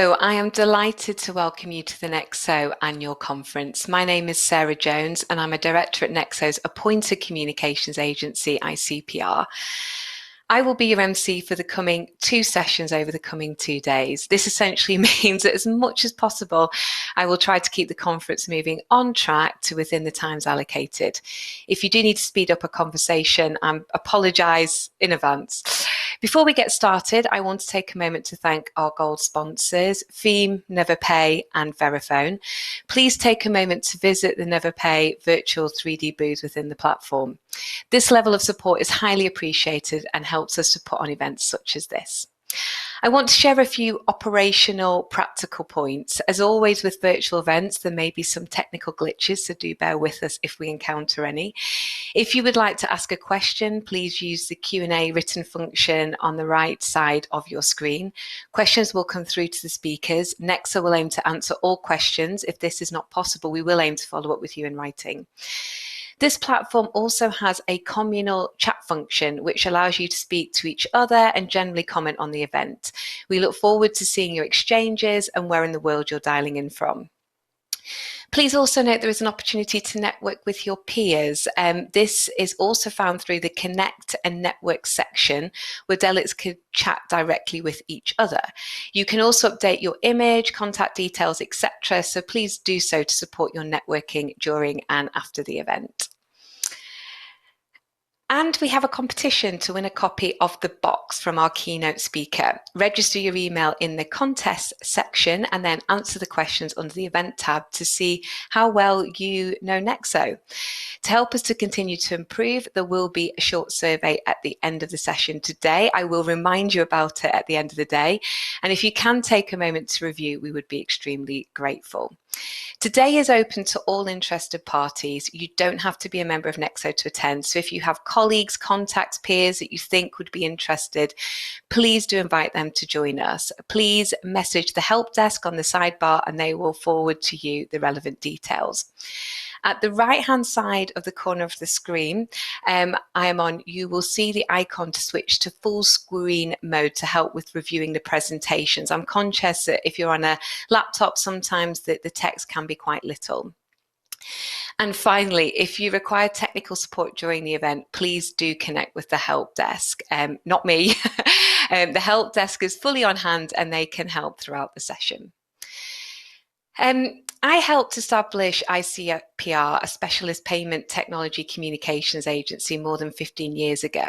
Hello, I am delighted to welcome you to the Nexo annual conference. My name is Sarah Jones and I'm a director at Nexo's appointed communications agency, ICPR. I will be your MC for the coming 2 sessions over the coming 2 days. This essentially means that as much as possible, I will try to keep the conference moving on track to within the times allocated. If you do need to speed up a conversation, I apologise in advance. Before we get started, I want to take a moment to thank our gold sponsors, Theme, NeverPay and Verifone. Please take a moment to visit the NeverPay virtual 3D booth within the platform. This level of support is highly appreciated and helps us to put on events such as this. I want to share a few operational practical points. As always with virtual events, there may be some technical glitches, so do bear with us if we encounter any. If you would like to ask a question, please use the Q&A written function on the right side of your screen. Questions will come through to the speakers. Nexo will aim to answer all questions. If this is not possible, we will aim to follow up with you in writing. This platform also has a communal chat function, which allows you to speak to each other and generally comment on the event. We look forward to seeing your exchanges and where in the world you're dialing in from. Please also note there is an opportunity to network with your peers. This is also found through the Connect and Network section, where delegates can chat directly with each other. You can also update your image, contact details, etc. So please do so to support your networking during and after the event. And we have a competition to win a copy of the box from our keynote speaker. Register your email in the contest section and then answer the questions under the event tab to see how well you know Nexo. To help us to continue to improve, there will be a short survey at the end of the session today. I will remind you about it at the end of the day. And if you can take a moment to review, we would be extremely grateful. Today is open to all interested parties. You don't have to be a member of Nexo to attend. So if you have colleagues, contacts, peers that you think would be interested, please do invite them to join us. Please message the help desk on the sidebar and they will forward to you the relevant details. At the right-hand side of the corner of the screen you will see the icon to switch to full screen mode to help with reviewing the presentations. I'm conscious that if you're on a laptop, sometimes the text can be quite little. And finally, if you require technical support during the event, please do connect with the help desk. Not me. The help desk is fully on hand and they can help throughout the session. I helped establish ICPR, a specialist payment technology communications agency, more than 15 years ago.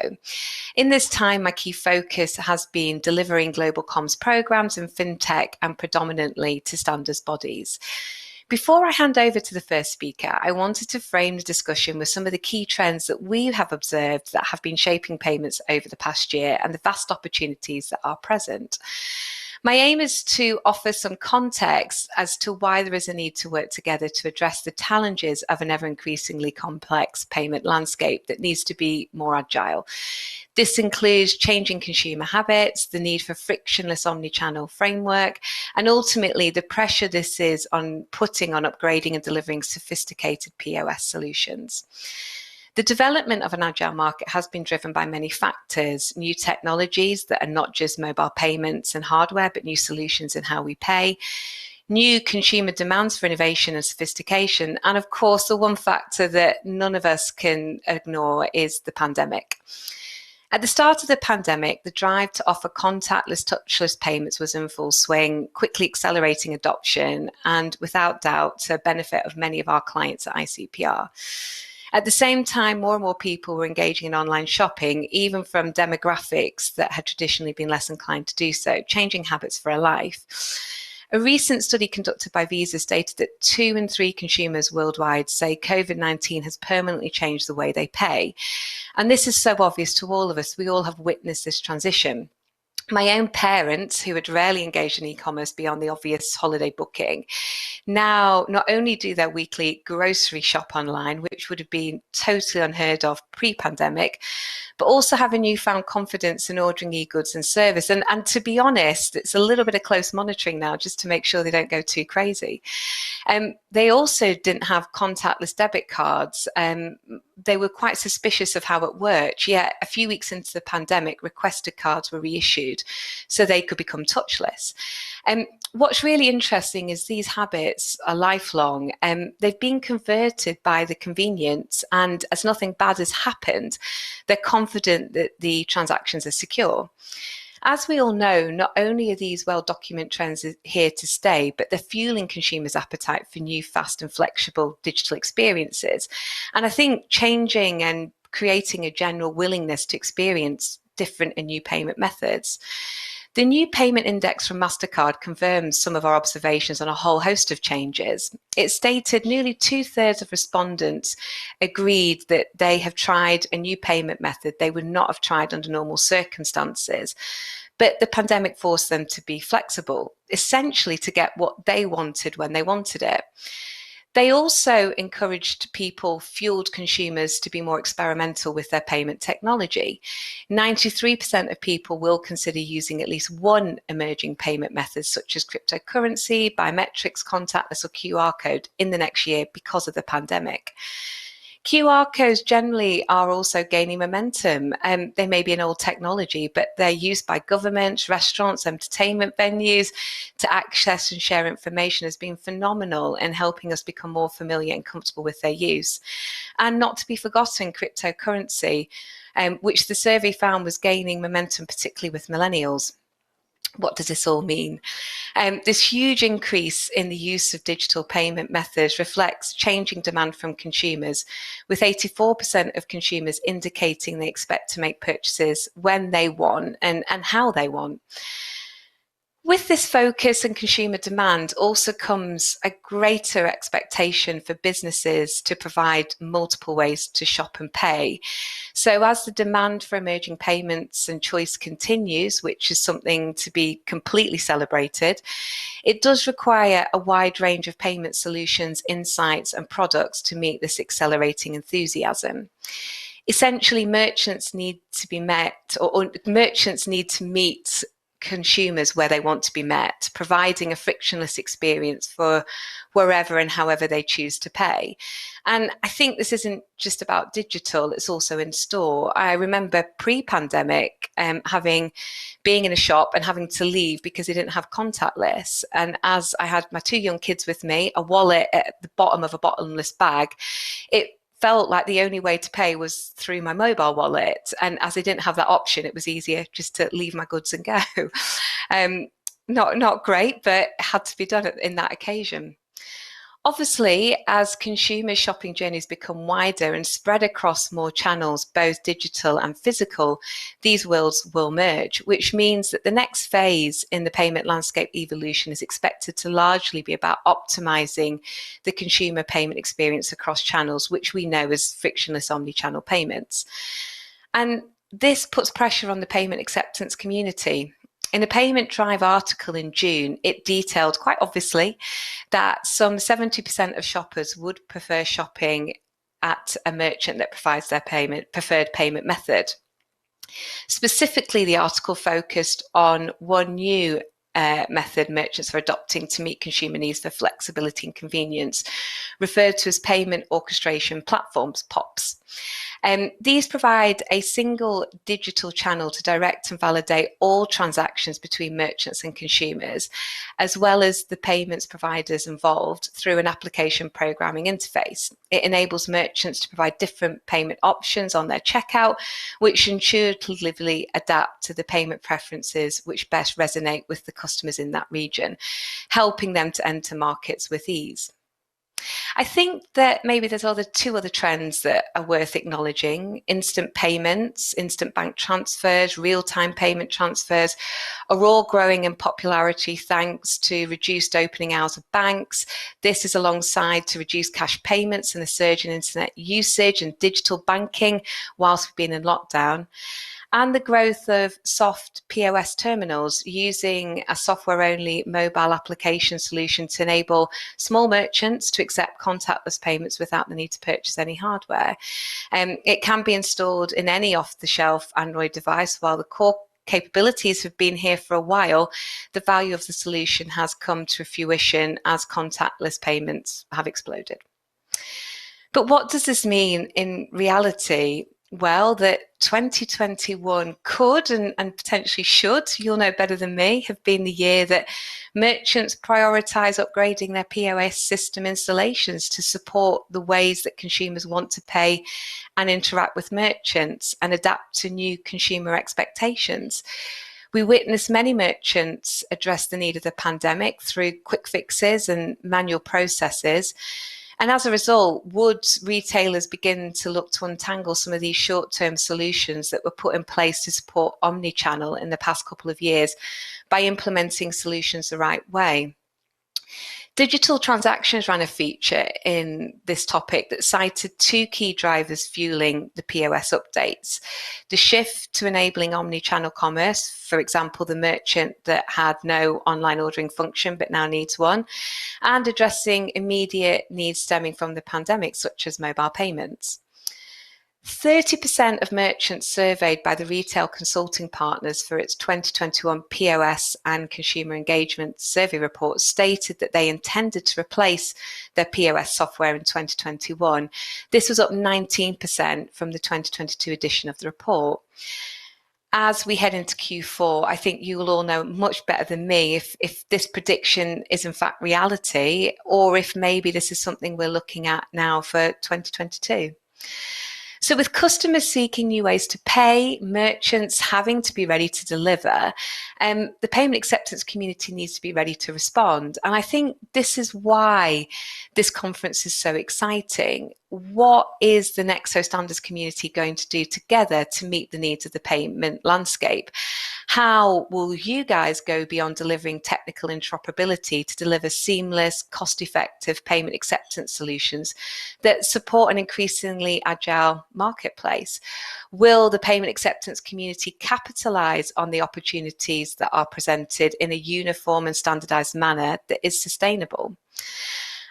In this time, my key focus has been delivering global comms programs in fintech and predominantly to standards bodies. Before I hand over to the first speaker, I wanted to frame the discussion with some of the key trends that we have observed that have been shaping payments over the past year and the vast opportunities that are present. My aim is to offer some context as to why there is a need to work together to address the challenges of an ever-increasingly complex payment landscape that needs to be more agile. This includes changing consumer habits, the need for frictionless omnichannel framework, and ultimately the pressure this is on putting on upgrading and delivering sophisticated POS solutions. The development of an agile market has been driven by many factors, new technologies that are not just mobile payments and hardware, but new solutions in how we pay, new consumer demands for innovation and sophistication, and of course, the one factor that none of us can ignore is the pandemic. At the start of the pandemic, the drive to offer contactless, touchless payments was in full swing, quickly accelerating adoption and, without doubt, to the benefit of many of our clients at ICPR. At the same time, more and more people were engaging in online shopping, even from demographics that had traditionally been less inclined to do so, changing habits for a life. A recent study conducted by Visa stated that 2 in 3 consumers worldwide say COVID-19 has permanently changed the way they pay. And this is so obvious to all of us. We all have witnessed this transition. My own parents, who had rarely engaged in e-commerce beyond the obvious holiday booking, now not only do their weekly grocery shop online, which would have been totally unheard of pre-pandemic, but also have a newfound confidence in ordering e-goods and service. And to be honest, it's a little bit of close monitoring now just to make sure they don't go too crazy. They also didn't have contactless debit cards. They were quite suspicious of how it worked, yet a few weeks into the pandemic, requested cards were reissued. food so they could become touchless. What's really interesting is these habits are lifelong. They've been converted by the convenience, and as nothing bad has happened, they're confident that the transactions are secure. As we all know, not only are these well-documented trends here to stay, but they're fueling consumers' appetite for new, fast and flexible digital experiences. And I think changing and creating a general willingness to experience different and new payment methods. The new payment index from MasterCard confirms some of our observations on a whole host of changes. It stated nearly 2/3 of respondents agreed that they have tried a new payment method they would not have tried under normal circumstances. But the pandemic forced them to be flexible, essentially to get what they wanted when they wanted it. They also encouraged people, fueled consumers to be more experimental with their payment technology. 93% of people will consider using at least one emerging payment method, such as cryptocurrency, biometrics, contactless, or QR code in the next year because of the pandemic. QR codes generally are also gaining momentum. They may be an old technology, but they're used by governments, restaurants, entertainment venues to access and share information has been phenomenal in helping us become more familiar and comfortable with their use. And not to be forgotten, cryptocurrency, which the survey found was gaining momentum, particularly with millennials. What does this all mean? This huge increase in the use of digital payment methods reflects changing demand from consumers, with 84% of consumers indicating they expect to make purchases when they want and how they want. With this focus and consumer demand also comes a greater expectation for businesses to provide multiple ways to shop and pay. So as the demand for emerging payments and choice continues, which is something to be completely celebrated, it does require a wide range of payment solutions, insights, and products to meet this accelerating enthusiasm. Essentially, merchants need to be met, or merchants need to meet consumers where they want to be met, providing a frictionless experience for wherever and however they choose to pay. And I think this isn't just about digital, it's also in store. I remember pre-pandemic being in a shop and having to leave because they didn't have contactless. And as I had my 2 young kids with me, a wallet at the bottom of a bottomless bag, it felt like the only way to pay was through my mobile wallet. And as I didn't have that option, it was easier just to leave my goods and go. Not great, but it had to be done in that occasion. Obviously, as consumer shopping journeys become wider and spread across more channels, both digital and physical, these worlds will merge, which means that the next phase in the payment landscape evolution is expected to largely be about optimizing the consumer payment experience across channels, which we know as frictionless omni-channel payments. And this puts pressure on the payment acceptance community. In a Payment Drive article in June, it detailed quite obviously that some 70% of shoppers would prefer shopping at a merchant that provides their preferred payment method. Specifically, the article focused on one new method merchants are adopting to meet consumer needs for flexibility and convenience, referred to as payment orchestration platforms, POPs. These provide a single digital channel to direct and validate all transactions between merchants and consumers, as well as the payments providers involved through an application programming interface. It enables merchants to provide different payment options on their checkout, which intuitively adapt to the payment preferences which best resonate with the customers in that region, helping them to enter markets with ease. I think that maybe there's two other trends that are worth acknowledging. Instant payments, instant bank transfers, real-time payment transfers are all growing in popularity thanks to reduced opening hours of banks. This is alongside to reduce cash payments and the surge in internet usage and digital banking whilst we've been in lockdown. And the growth of soft POS terminals using a software-only mobile application solution to enable small merchants to accept contactless payments without the need to purchase any hardware. It can be installed in any off-the-shelf Android device. While the core capabilities have been here for a while, the value of the solution has come to fruition as contactless payments have exploded. But what does this mean in reality? Well, that 2021 could and potentially should, you'll know better than me, have been the year that merchants prioritise upgrading their POS system installations to support the ways that consumers want to pay and interact with merchants and adapt to new consumer expectations. We witnessed many merchants address the need of the pandemic through quick fixes and manual processes. And as a result, would retailers begin to look to untangle some of these short-term solutions that were put in place to support omni-channel in the past couple of years by implementing solutions the right way? Digital transactions ran a feature in this topic that cited two key drivers fueling the POS updates. The shift to enabling omni-channel commerce, for example, the merchant that had no online ordering function but now needs one, and addressing immediate needs stemming from the pandemic, such as mobile payments. 30% of merchants surveyed by the Retail Consulting Partners for its 2021 POS and consumer engagement survey report stated that they intended to replace their POS software in 2021. This was up 19% from the 2022 edition of the report. As we head into Q4, I think you will all know much better than me if this prediction is in fact reality, or if maybe this is something we're looking at now for 2022. So with customers seeking new ways to pay, merchants having to be ready to deliver, the payment acceptance community needs to be ready to respond. And I think this is why this conference is so exciting. What is the Nexo standards community going to do together to meet the needs of the payment landscape? How will you guys go beyond delivering technical interoperability to deliver seamless, cost-effective payment acceptance solutions that support an increasingly agile marketplace? Will the payment acceptance community capitalize on the opportunities that are presented in a uniform and standardized manner that is sustainable?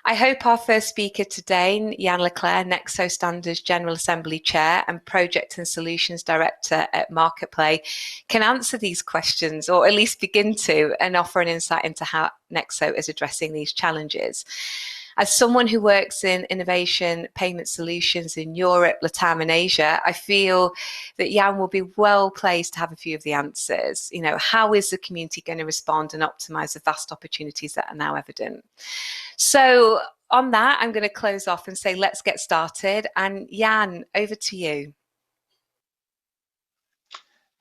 I hope our first speaker today, Jan Leclerc, Nexo Standards General Assembly Chair and Project and Solutions Director at MarketPay, can answer these questions, or at least begin to, and offer an insight into how Nexo is addressing these challenges. As someone who works in innovation payment solutions in Europe, Latam, and Asia, I feel that Jan will be well placed to have a few of the answers. You know, how is the community going to respond and optimize the vast opportunities that are now evident? So on that, I'm going to close off and say, let's get started. And Jan, over to you.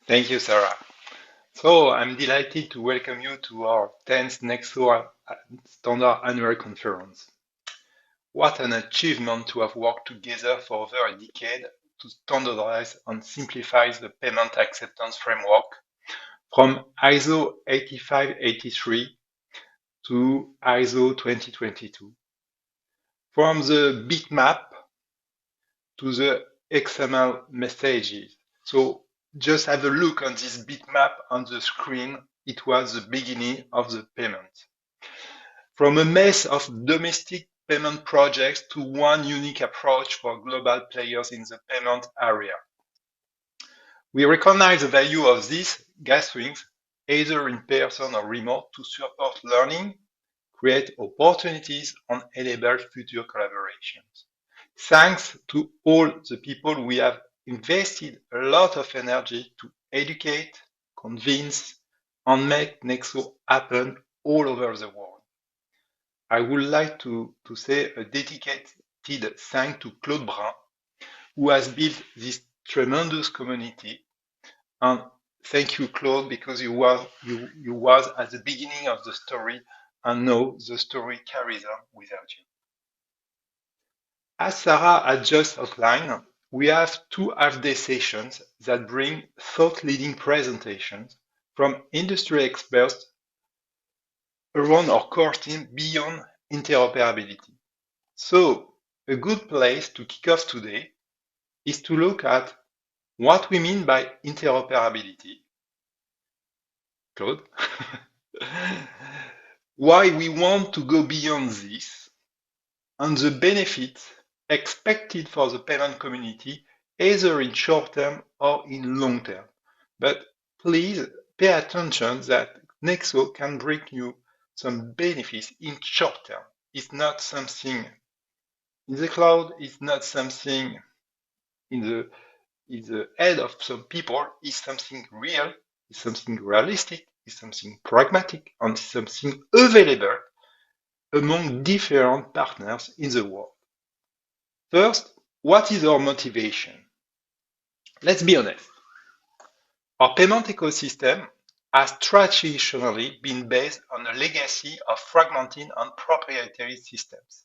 Thank you, Sarah. So I'm delighted to welcome you to our 10th Nexo Standard Annual Conference. What an achievement to have worked together for over a decade to standardize and simplify the payment acceptance framework from ISO 8583 to ISO 2022. From the bitmap to the XML messages. So just have a look on this bitmap on the screen. It was the beginning of the payment. From a mess of domestic payment projects to one unique approach for global players in the payment area. We recognize the value of these gatherings, either in person or remote, to support learning, create opportunities, and enable future collaborations. Thanks to all the people we have invested a lot of energy to educate, convince, and make Nexo happen all over the world. I would like to say a dedicated thanks to Claude Brun, who has built this tremendous community. And thank you, Claude, because you was at the beginning of the story, and now the story carries on without you. As Sarah had just outlined, we have two half-day sessions that bring thought-leading presentations from industry experts around our core theme beyond interoperability. So, a good place to kick off today is to look at what we mean by interoperability. Claude? Why we want to go beyond this, and the benefits expected for the payment community, either in short term or in long term. But please pay attention that Nexo can bring you some benefits in short term. It's not something in the cloud, it's not something in the in the head of some people is something real, is something realistic, is something pragmatic, and something available among different partners in the world. First, what is our motivation? Let's be honest. Our payment ecosystem has traditionally been based on a legacy of fragmented and proprietary systems.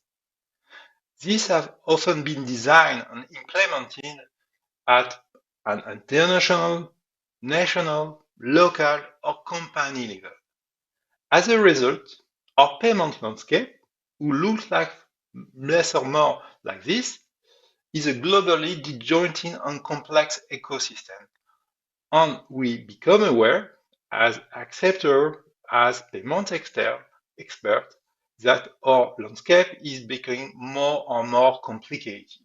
These have often been designed and implemented at an international, national, local, or company level. As a result, our payment landscape, who looks like less or more like this, is a globally disjointed and complex ecosystem. And we become aware, as acceptors, as payment experts, that our landscape is becoming more and more complicated.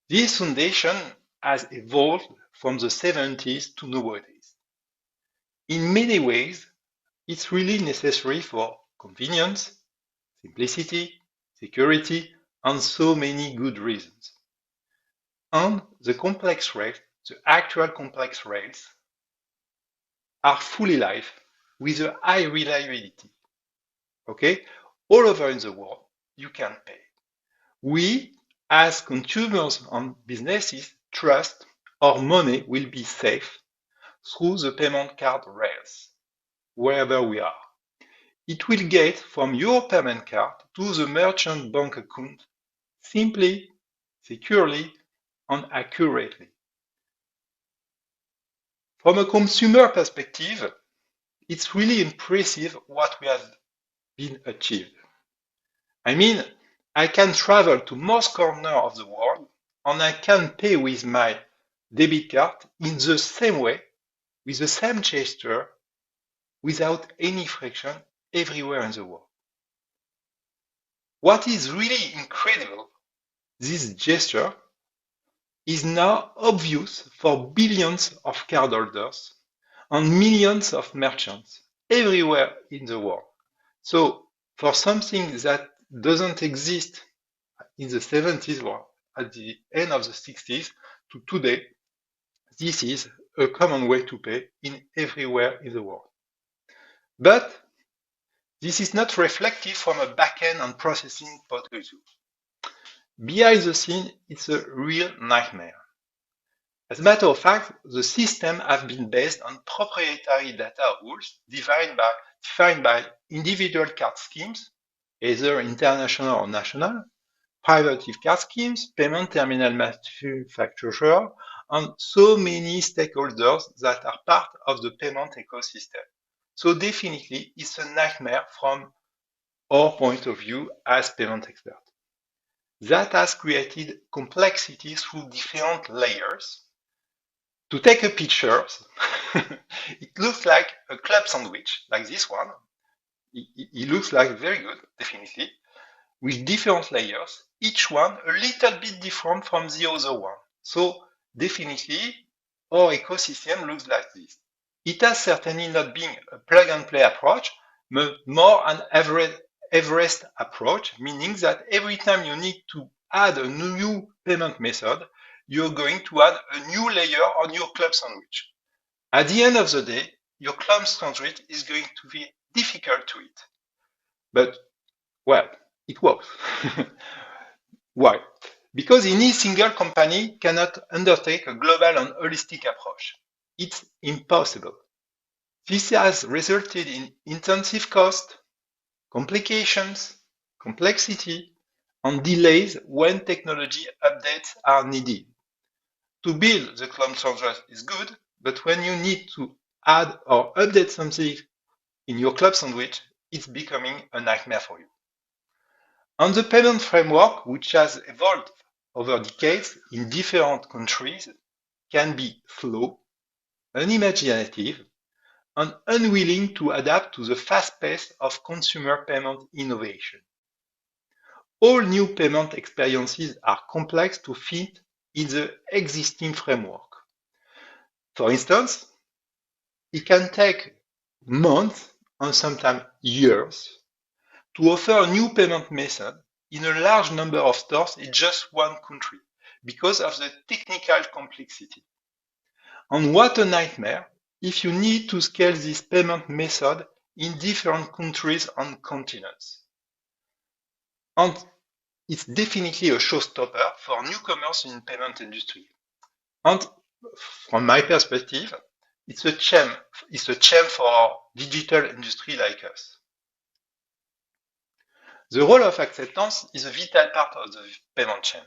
This foundation has evolved from the 70s to nowadays. In many ways, it's really necessary for convenience, simplicity, security, and so many good reasons. And the complex rails, the actual complex rails, are fully live with a high reliability. Okay? All over in the world, you can pay. We, as consumers and businesses, trust our money will be safe through the payment card rails, wherever we are. It will get from your payment card to the merchant bank account simply, securely, and accurately. From a consumer perspective, it's really impressive what we have been achieved. I mean, I can travel to most corners of the world and I can pay with my debit card in the same way, with the same gesture, without any friction everywhere in the world. What is really incredible, this gesture is now obvious for billions of cardholders and millions of merchants everywhere in the world. So for something that doesn't exist in the 70s or at the end of the 60s to today, this is a common way to pay in everywhere in the world. But this is not reflective from a backend and processing point of view. Behind the scene, it's a real nightmare. As a matter of fact, the system have been based on proprietary data rules defined by individual card schemes, either international or national, private card schemes, payment terminal manufacturers, and so many stakeholders that are part of the payment ecosystem. So definitely, it's a nightmare from our point of view as payment experts. That has created complexity through different layers. To take a picture, it looks like a club sandwich, like this one. It looks like very good, definitely, with different layers, each one a little bit different from the other one. So definitely, our ecosystem looks like this. It has certainly not been a plug-and-play approach, but more an Everest approach, meaning that every time you need to add a new payment method, you're going to add a new layer on your club sandwich. At the end of the day, your club sandwich is going to be difficult to eat. But, well, it works. Why? Because any single company cannot undertake a global and holistic approach. It's impossible. This has resulted in intensive cost, complications, complexity, and delays when technology updates are needed. To build the cloud sandwich is good, but when you need to add or update something in your club sandwich, it's becoming a nightmare for you. And the payment framework, which has evolved over decades in different countries, can be slow, unimaginative, and unwilling to adapt to the fast pace of consumer payment innovation. All new payment experiences are complex to fit in the existing framework. For instance, it can take months and sometimes years to offer a new payment method in a large number of stores in just one country, because of the technical complexity. And what a nightmare if you need to scale this payment method in different countries and continents. And it's definitely a showstopper for newcomers in payment industry. And from my perspective, it's a shame for digital industry like us. The role of acceptance is a vital part of the payment chain.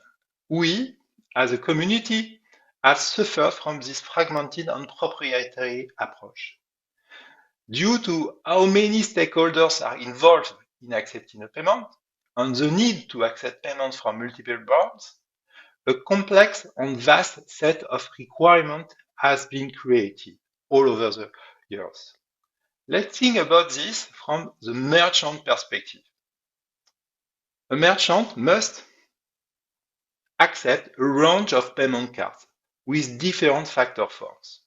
We, as a community, have suffered from this fragmented and proprietary approach. Due to how many stakeholders are involved in accepting a payment and the need to accept payments from multiple brands, a complex and vast set of requirements has been created all over the years. Let's think about this from the merchant perspective. A merchant must accept a range of payment cards with different factor forms.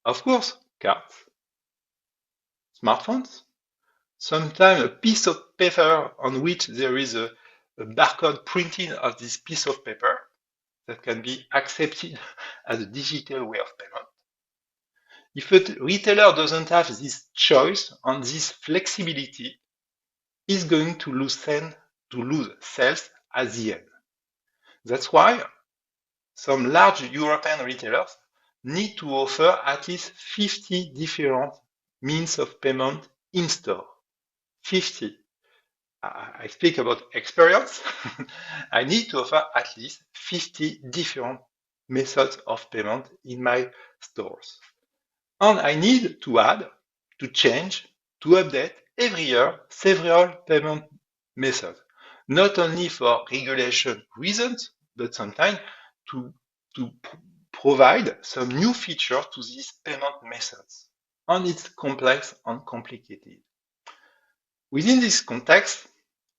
Of course, cards, smartphones, sometimes a piece of paper on which there is a barcode printed of this piece of paper that can be accepted as a digital way of payment. If a retailer doesn't have this choice and this flexibility, he's going to lose sales at the end. That's why some large European retailers need to offer at least 50 different means of payment in store. 50. I speak about experience. I need to offer at least 50 different methods of payment in my stores. And I need to add, to change, to update every year several payment methods, not only for regulation reasons, but sometimes to provide some new features to these payment methods. And it's complex and complicated. Within this context,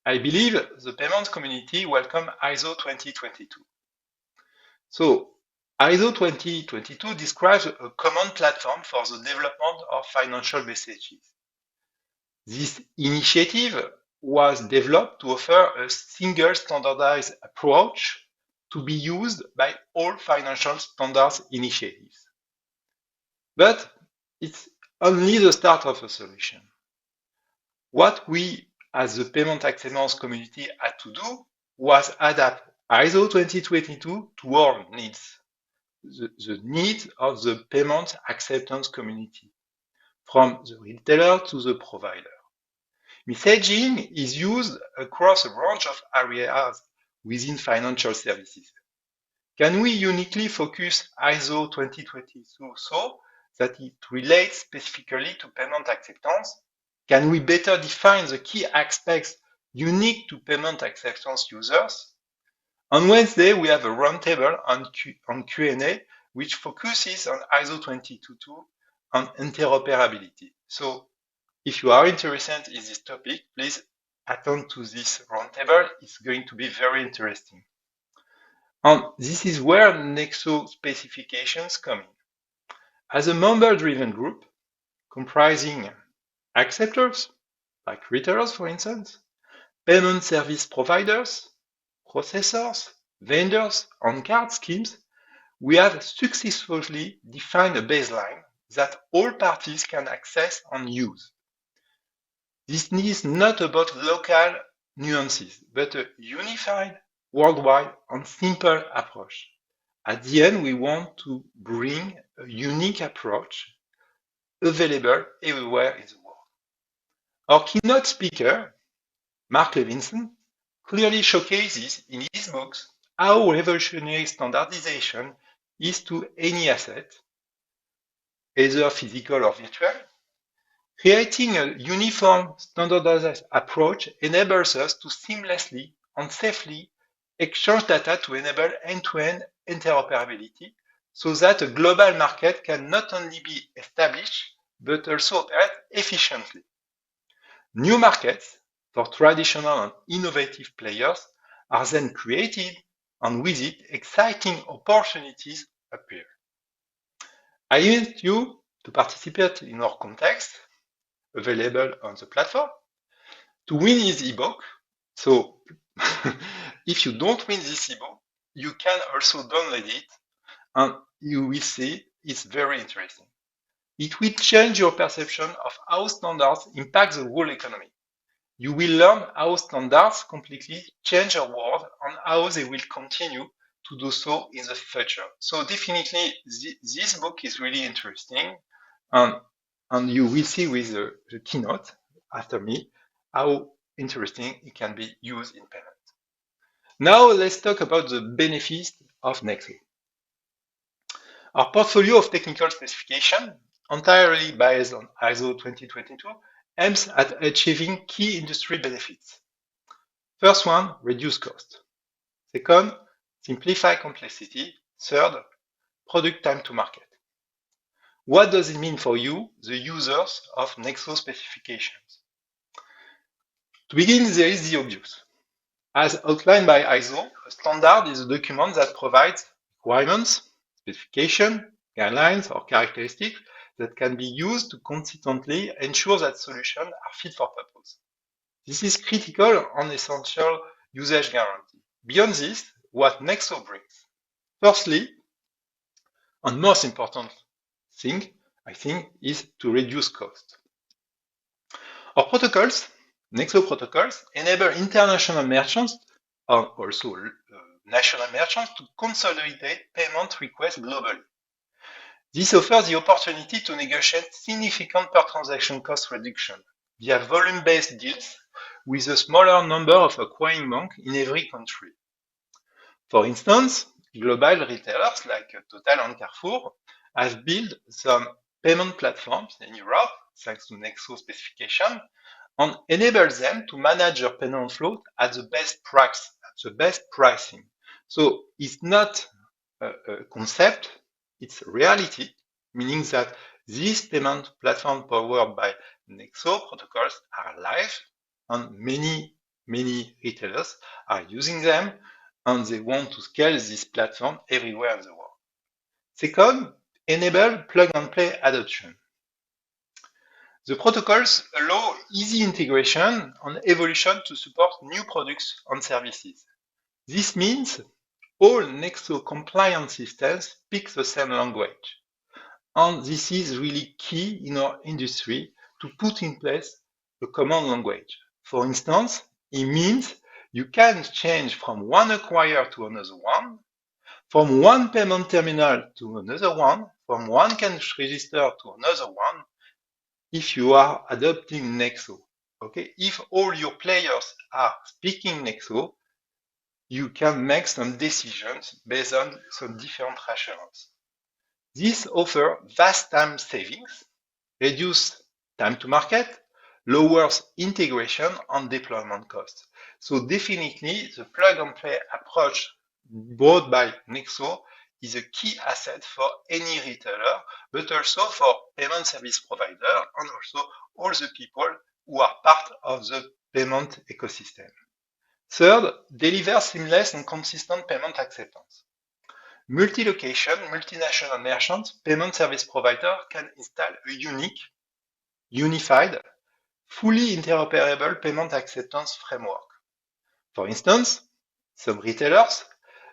I believe the payment community welcome ISO 2022. So ISO 2022 describes a common platform for the development of financial messages. This initiative was developed to offer a single standardized approach to be used by all financial standards initiatives. But it's only the start of a solution. What we, as the payment acceptance community, had to do was adapt ISO 2022 to our needs, the needs of the payment acceptance community, from the retailer to the provider. Messaging is used across a range of areas within financial services. Can we uniquely focus ISO 2022 so that it relates specifically to payment acceptance? Can we better define the key aspects unique to payment acceptance users? On Wednesday, we have a roundtable on Q&A, which focuses on ISO 222 and interoperability. So if you are interested in this topic, please attend to this roundtable. It's going to be very interesting. And this is where nexo specifications come in. As a member-driven group comprising acceptors, like retailers, for instance, payment service providers, processors, vendors, and card schemes, we have successfully defined a baseline that all parties can access and use. This is not about local nuances, but a unified, worldwide, and simple approach. At the end, we want to bring a unique approach available everywhere in the world. Our keynote speaker, Mark Levinson, clearly showcases in his books how revolutionary standardization is to any asset, either physical or virtual. Creating a uniform, standardized approach enables us to seamlessly and safely exchange data to enable end-to-end interoperability so that a global market can not only be established, but also operate efficiently. New markets for traditional and innovative players are then created, and with it, exciting opportunities appear. I invite you to participate in our contest, available on the platform, to win his ebook. So, if you don't win this ebook, You can also download it, and you will see it's very interesting. It will change your perception of how standards impact the whole economy. You will learn how standards completely change our world and how they will continue to do so in the future. So definitely, this book is really interesting, and you will see with the keynote after me how interesting it can be used in payment. Now let's talk about the benefits of Nexo. Our portfolio of technical specification, entirely based on ISO 2022, aims at achieving key industry benefits. First one, reduce cost. Second, simplify complexity. Third, product time to market. What does it mean for you, the users of Nexo specifications? To begin, there is the obvious. As outlined by ISO, a standard is a document that provides requirements, specification, guidelines, or characteristics that can be used to consistently ensure that solutions are fit for purpose. This is critical and essential usage guarantee. Beyond this, what Nexo brings. Firstly, and most important thing, I think, is to reduce cost. Our protocols, Nexo protocols, enable international merchants and also national merchants to consolidate payment requests globally. This offers the opportunity to negotiate significant per transaction cost reduction via volume-based deals with a smaller number of acquiring banks in every country. For instance, global retailers like Total and Carrefour have built some payment platforms in Europe, thanks to Nexo specification, and enable them to manage their payment flow at the best price, at the best pricing. So it's not a concept, it's a reality, meaning that these payment platforms powered by Nexo protocols are live, and many retailers are using them, and they want to scale this platform everywhere in the world. Second, enable plug-and-play adoption. The protocols allow easy integration and evolution to support new products and services. This means all Nexo compliant systems speak the same language. And this is really key in our industry to put in place a common language. For instance, it means you can change from one acquirer to another one, from one payment terminal to another one, from one cash register to another one, if you are adopting Nexo. Okay, if all your players are speaking Nexo, you can make some decisions based on some different reassurance. This offers vast time savings, reduce time to market, lowers integration and deployment costs. So definitely the plug-and-play approach brought by Nexo is a key asset for any retailer, but also for payment service provider and also all the people who are part of the payment ecosystem. Third, deliver seamless and consistent payment acceptance. Multi-location, multinational merchants, payment service provider can install a unique, unified, fully interoperable payment acceptance framework. For instance, some retailers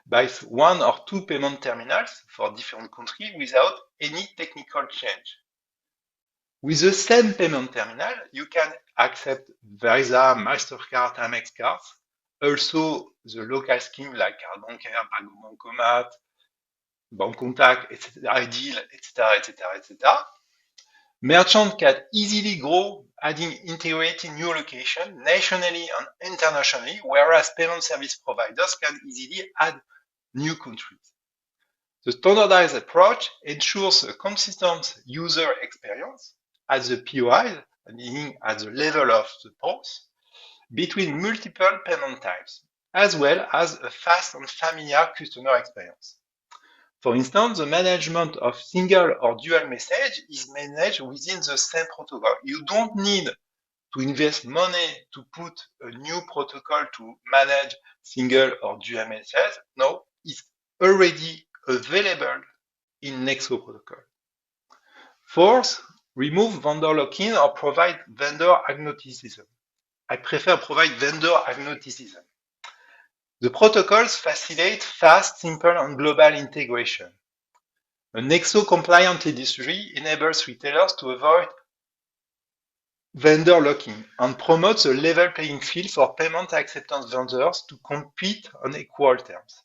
buy one or two payment terminals for different countries without any technical change. With the same payment terminal, you can accept Visa, MasterCard, Amex cards, also the local scheme like card bancaire, Bancomat, Bancontact, etc., Ideal, etc., etc., etc. Merchants can easily grow, adding integrating new locations nationally and internationally, whereas payment service providers can easily add new countries. The standardized approach ensures a consistent user experience at the POI, meaning at the level of the POS, between multiple payment types, as well as a fast and familiar customer experience. For instance, the management of single or dual message is managed within the same protocol. You don't need to invest money to put a new protocol to manage single or dual message. No, it's already available in Nexo protocol. Fourth, remove vendor lock-in or provide vendor agnosticism. I prefer provide vendor agnosticism. The protocols facilitate fast, simple, and global integration. A nexo-compliant industry enables retailers to avoid vendor locking and promotes a level playing field for payment acceptance vendors to compete on equal terms.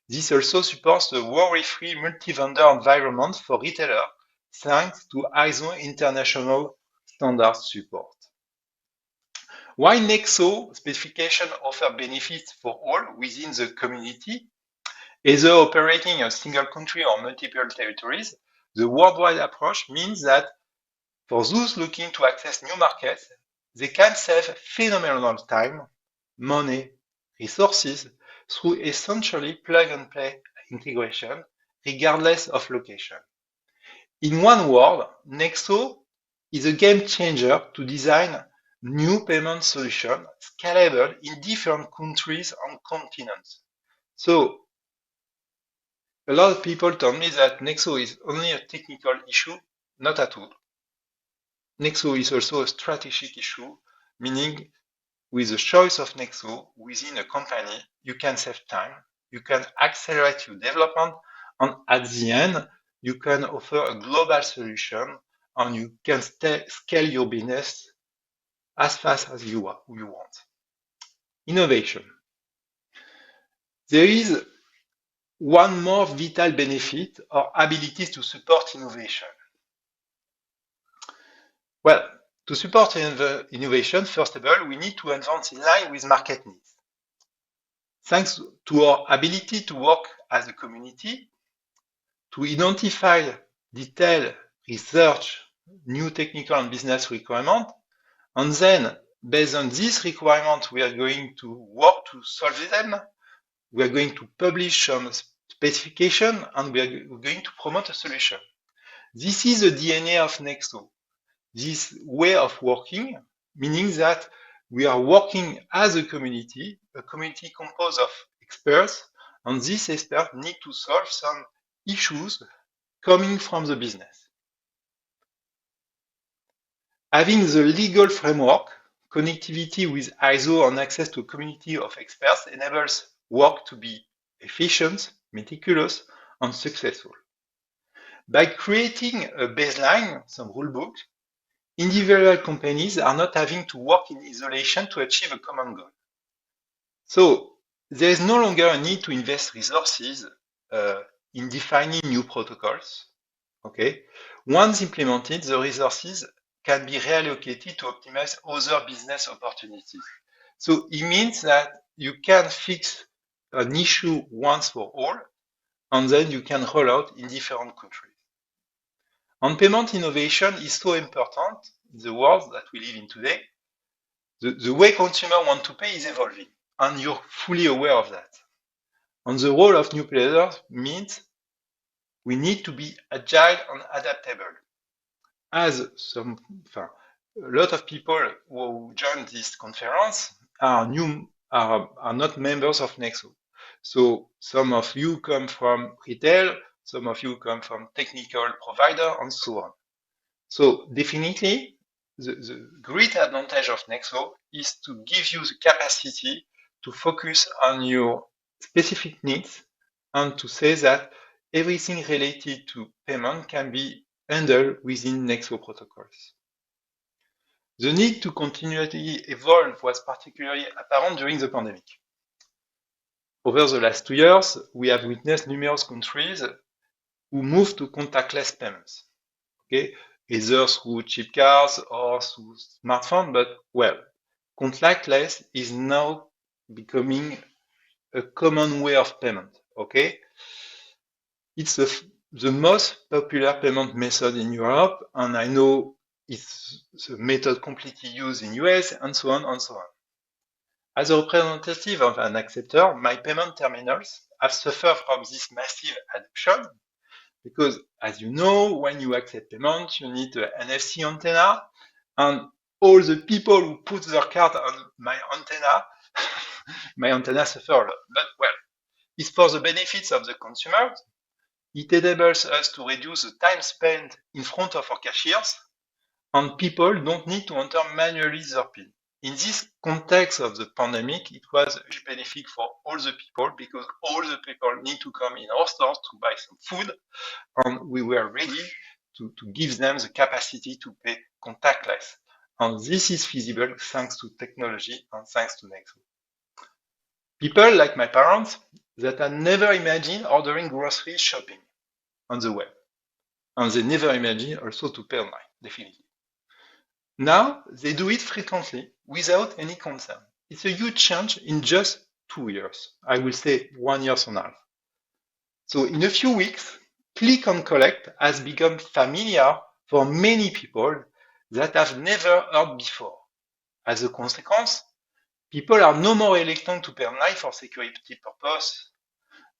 This also supports a worry-free multi-vendor environment for retailers thanks to ISO international standard support. While Nexo specification offer benefits for all within the community, either operating in a single country or multiple territories, the worldwide approach means that for those looking to access new markets, they can save phenomenal time, money, resources through essentially plug-and-play integration, regardless of location. In one word, Nexo is a game changer to design new payment solutions scalable in different countries and continents. So, a lot of people told me that Nexo is only a technical issue, not at all. Nexo is also a strategic issue, meaning with the choice of Nexo within a company, you can save time, you can accelerate your development, and at the end, you can offer a global solution and you can scale your business as fast as you want. Innovation. There is one more vital benefit or ability to support innovation. Well, to support innovation, first of all, we need to advance in line with market needs. Thanks to our ability to work as a community, to identify detailed research, new technical and business requirements, and then based on these requirements, we are going to work to solve them. We are going to publish some specification and we are going to promote a solution. This is the DNA of Nexo. This way of working, meaning that we are working as a community composed of experts, and these experts need to solve some issues coming from the business. Having the legal framework, connectivity with ISO and access to a community of experts enables work to be efficient, meticulous, and successful. By creating a baseline, some rulebook, individual companies are not having to work in isolation to achieve a common goal. So there is no longer a need to invest resources in defining new protocols. Okay, once implemented, the resources can be reallocated to optimize other business opportunities. So it means that you can fix an issue once for all, and then you can roll out in different countries. And payment innovation is so important in the world that we live in today. The way consumers want to pay is evolving, and you're fully aware of that. And the role of new players means we need to be agile and adaptable. As a lot of people who join this conference are not members of Nexo. So some of you come from retail, some of you come from technical provider, and so on. So definitely, the great advantage of Nexo is to give you the capacity to focus on your specific needs and to say that everything related to payment can be handled within Nexo protocols. The need to continually evolve was particularly apparent during the pandemic. Over the last 2 years, we have witnessed numerous countries who moved to contactless payments. Okay, either through chip cards or through smartphone, but well, contactless is now becoming a common way of payment. Okay, it's the most popular payment method in Europe, and I know it's the method completely used in US, and so on and so on. As a representative of an acceptor, my payment terminals have suffered from this massive adoption because, as you know, when you accept payment, you need an NFC antenna, and all the people who put their card on my antenna suffer a lot. But well, it's for the benefits of the consumers. It enables us to reduce the time spent in front of our cashiers, and people don't need to enter manually their PIN. In this context of the pandemic, it was a huge benefit for all the people because all the people need to come in our stores to buy some food, and we were ready to give them the capacity to pay contactless. And this is feasible thanks to technology and thanks to Nexo. People like my parents that had never imagined ordering grocery shopping on the web. And they never imagined also to pay online, definitely. Now they do it frequently without any concern. It's a huge change in just 2 years. I will say 1 year and a half. So in a few weeks, click and collect has become familiar for many people that have never heard before. As a consequence, people are no more reluctant to pay online for security purposes,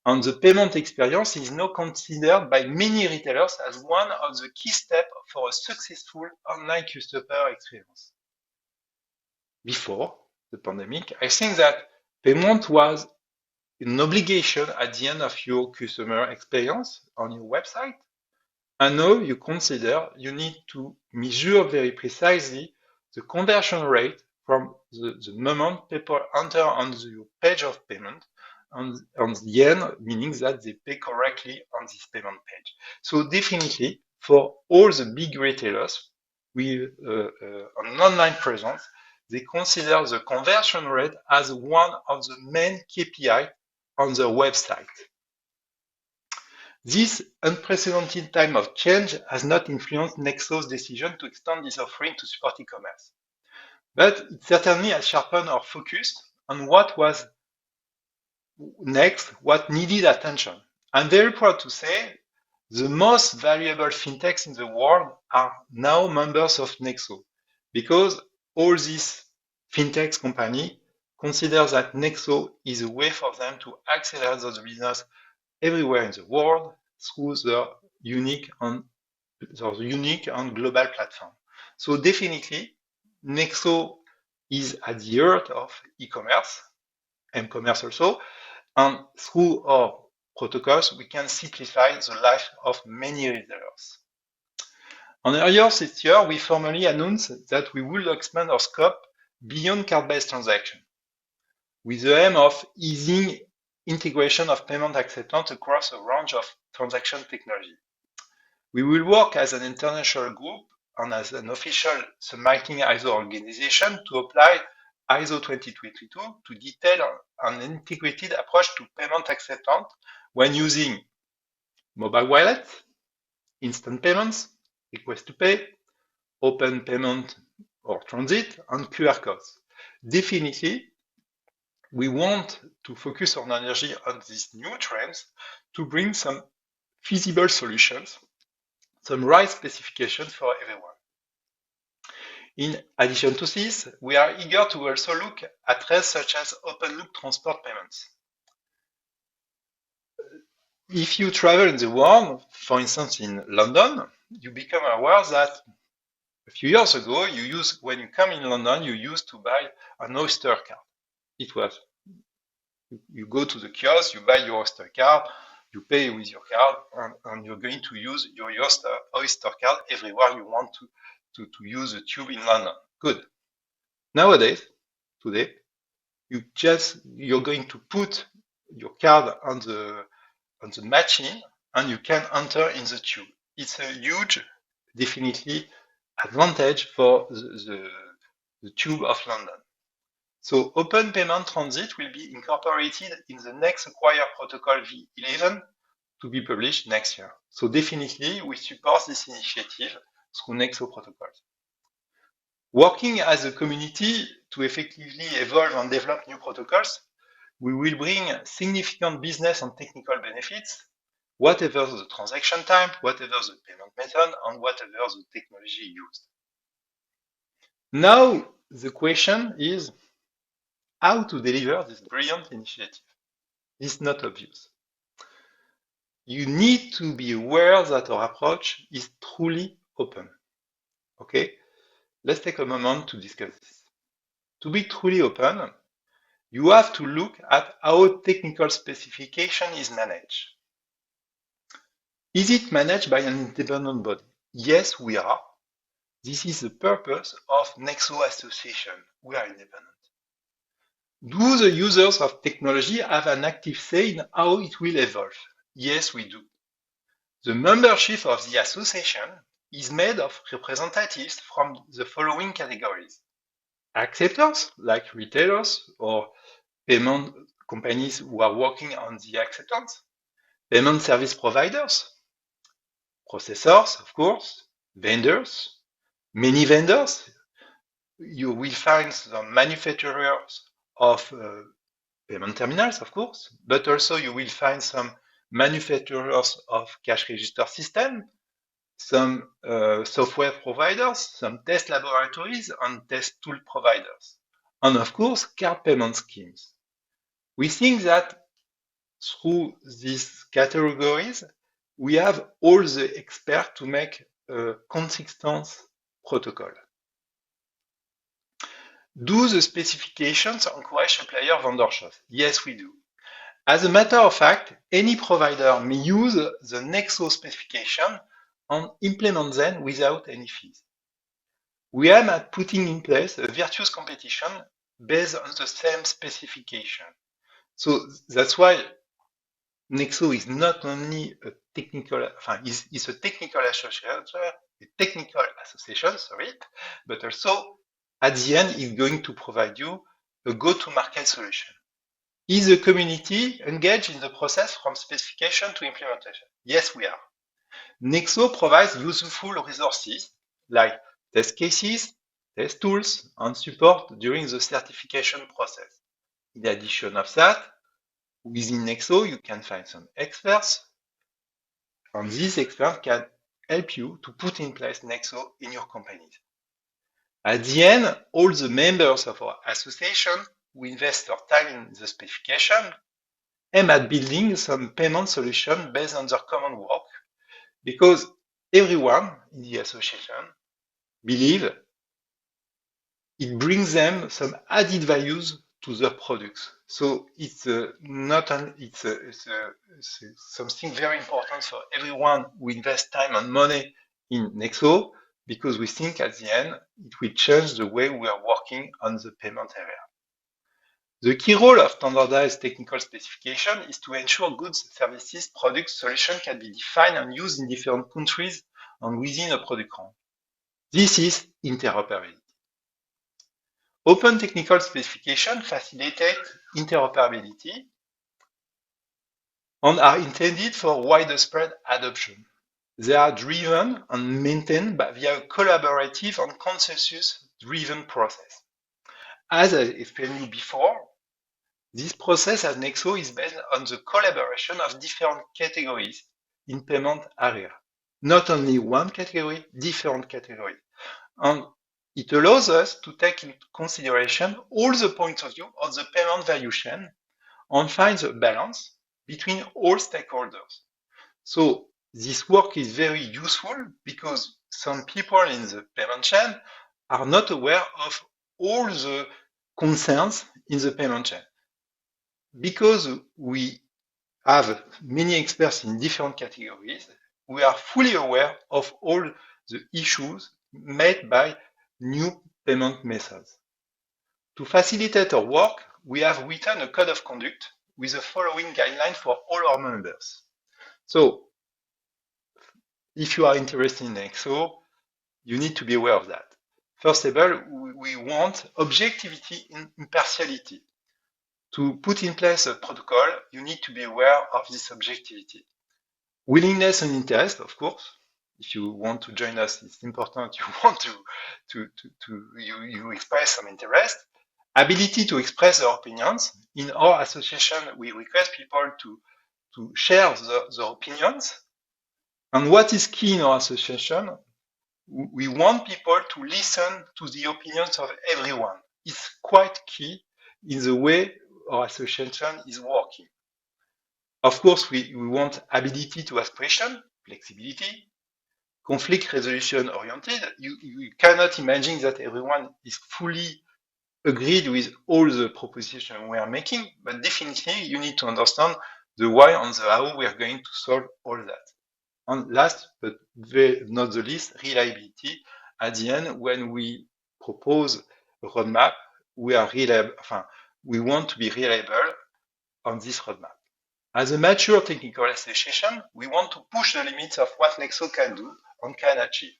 and the payment experience is now considered by many retailers as one of the key steps for a successful online customer experience. Before the pandemic, I think that payment was an obligation at the end of your customer experience on your website. And now you consider you need to measure very precisely the conversion rate from the moment people enter on the page of payment and on the end, meaning that they pay correctly on this payment page. So definitely for all the big retailers with an online presence, they consider the conversion rate as one of the main KPI on their website. This unprecedented time of change has not influenced Nexo's decision to extend this offering to support e-commerce. But it certainly has sharpened our focus on what was next, what needed attention. I'm very proud to say the most valuable fintechs in the world are now members of Nexo because all these fintechs company consider that Nexo is a way for them to accelerate those business everywhere in the world through their unique and global platform. So definitely, Nexo is at the heart of e-commerce, m-commerce also, and through our protocols, we can simplify the life of many retailers. And earlier this year, we formally announced that we will expand our scope beyond card-based transaction, with the aim of easing integration of payment acceptance across a range of transaction technology. We will work as an international group and as an official submitting ISO organization to apply ISO 2022 to detail an integrated approach to payment acceptance when using mobile wallets, instant payments, request to pay, open payment or transit, and QR codes. Definitely, we want to focus our energy on these new trends to bring some feasible solutions, some right specifications for everyone. In addition to this, we are eager to also look at rails such as open-loop transport payments. If you travel in the world, for instance in London, you become aware that a few years ago, when you come in London, you used to buy an Oyster card. It was, you go to the kiosk, you buy your Oyster card, you pay with your card, and you're going to use your Oyster card everywhere you want to use the tube in London. Good. Nowadays, today, you're going to put your card on the machine and you can enter in the tube. It's a huge, definitely, advantage for the tube of London. So Open Payment Transit will be incorporated in the next Acquire Protocol V11 to be published next year. So definitely we support this initiative through Nexo protocols. Working as a community to effectively evolve and develop new protocols, we will bring significant business and technical benefits, whatever the transaction type, whatever the payment method, and whatever the technology used. Now, the question is how to deliver this brilliant initiative. It's not obvious. You need to be aware that our approach is truly open. Okay? Let's take a moment to discuss this. To be truly open, you have to look at how technical specification is managed. Is it managed by an independent body? Yes, we are. This is the purpose of Nexo Association. We are independent. Do the users of technology have an active say in how it will evolve? Yes, we do. The membership of the association is made of representatives from the following categories. Acceptors, like retailers or payment companies who are working on the acceptance, payment service providers, processors, of course, vendors, many vendors. You will find some manufacturers of payment terminals, of course, but also you will find some manufacturers of cash register system, some software providers, some test laboratories, and test tool providers, and of course, card payment schemes. We think that through these categories, we have all the experts to make a consistent protocol. Do the specifications encourage supplier vendor choice? Yes, we do. As a matter of fact, any provider may use the Nexo specification and implement them without any fees. We aim at putting in place a virtuous competition based on the same specification. So that's why Nexo is not only a technical, is a technical association, but also at the end is going to provide you a go-to-market solution. Is the community engaged in the process from specification to implementation? Yes, we are. Nexo provides useful resources like test cases, test tools, and support during the certification process. In addition of that, within Nexo, you can find some experts, and these experts can help you to put in place Nexo in your companies. At the end, all the members of our association who invest their time in the specification aim at building some payment solution based on their common work, because everyone in the association believe it brings them some added values to their products. So it's not an, it's something very important for everyone who invests time and money in Nexo, because we think at the end it will change the way we are working on the payment area. The key role of standardized technical specification is to ensure goods, services, products, solutions can be defined and used in different countries and within a product range. This is interoperability. Open technical specifications facilitate interoperability and are intended for widespread adoption. They are driven and maintained via a collaborative and consensus-driven process. As I explained before, this process at Nexo is based on the collaboration of different categories in payment area. Not only one category, different categories. And it allows us to take into consideration all the points of view of the payment value chain and find the balance between all stakeholders. So this work is very useful because some people in the payment chain are not aware of all the concerns in the payment chain. Because we have many experts in different categories, we are fully aware of all the issues made by new payment methods. To facilitate our work, we have written a code of conduct with the following guidelines for all our members. So, if you are interested in Nexo, you need to be aware of that. First of all, we want objectivity and impartiality. To put in place a protocol, you need to be aware of this objectivity. Willingness and interest, of course. If you want to join us, it's important you want you express some interest. Ability to express their opinions. In our association, we request people to share their opinions. And what is key in our association? We want people to listen to the opinions of everyone. It's quite key in the way our association is working. Of course, we want ability to ask questions, flexibility, conflict resolution oriented. You cannot imagine that everyone is fully agreed with all the propositions we are making, but definitely you need to understand the why and the how we are going to solve all that. And last but not the least, reliability at the end, when we propose a roadmap, we want to be reliable on this roadmap. As a mature technical association, we want to push the limits of what Nexo can do and can achieve.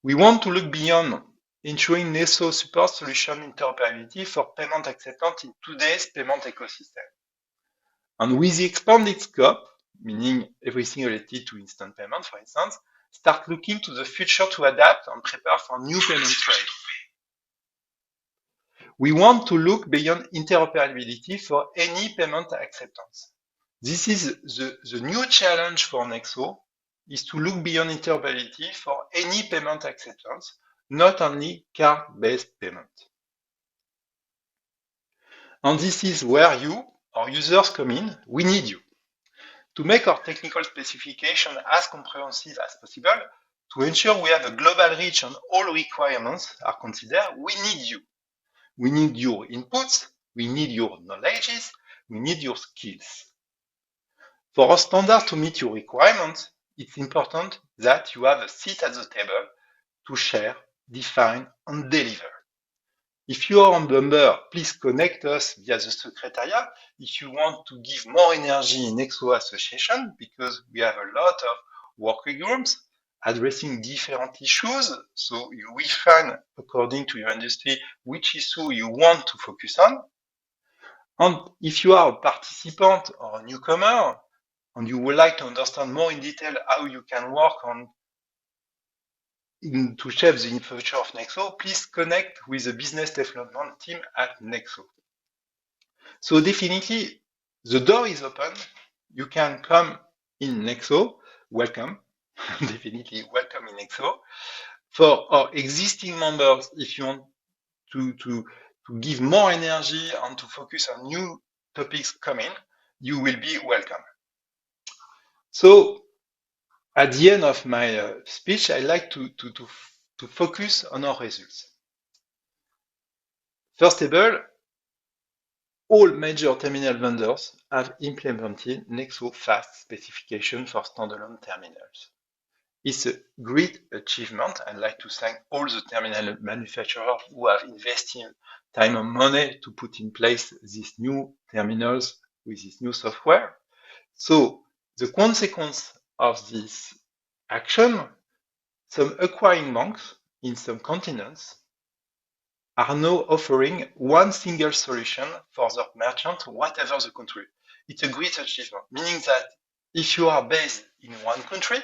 We want to look beyond ensuring Nexo supports solution interoperability for payment acceptance in today's payment ecosystem. And with the expanded scope, meaning everything related to instant payment, for instance, start looking to the future to adapt and prepare for new payment trades. We want to look beyond interoperability for any payment acceptance. This is the new challenge for Nexo, is to look beyond interoperability for any payment acceptance, not only card-based payment. And this is where you, our users, come in. We need you. To make our technical specification as comprehensive as possible, to ensure we have a global reach and all requirements are considered, we need you. We need your inputs, we need your knowledges, we need your skills. For our standard to meet your requirements, it's important that you have a seat at the table to share, define, and deliver. If you are on Bumber, please connect us via the Secretariat if you want to give more energy in Nexo Association, because we have a lot of working groups addressing different issues. So you will find, according to your industry, which issue you want to focus on. And if you are a participant or a newcomer, and you would like to understand more in detail how you can work on to shape the future of Nexo, please connect with the business development team at Nexo. So definitely, the door is open. You can come in Nexo. Welcome. Definitely welcome in Nexo. For our existing members, if you want to give more energy and to focus on new topics coming, you will be welcome. So at the end of my speech, I like to focus on our results. First of all major terminal vendors have implemented Nexo Fast specification for standalone terminals. It's a great achievement. I'd like to thank all the terminal manufacturers who have invested time and money to put in place these new terminals with this new software. So the consequence of this action, some acquiring banks in some continents are now offering one single solution for their merchant, whatever the country. It's a great achievement, meaning that if you are based in one country,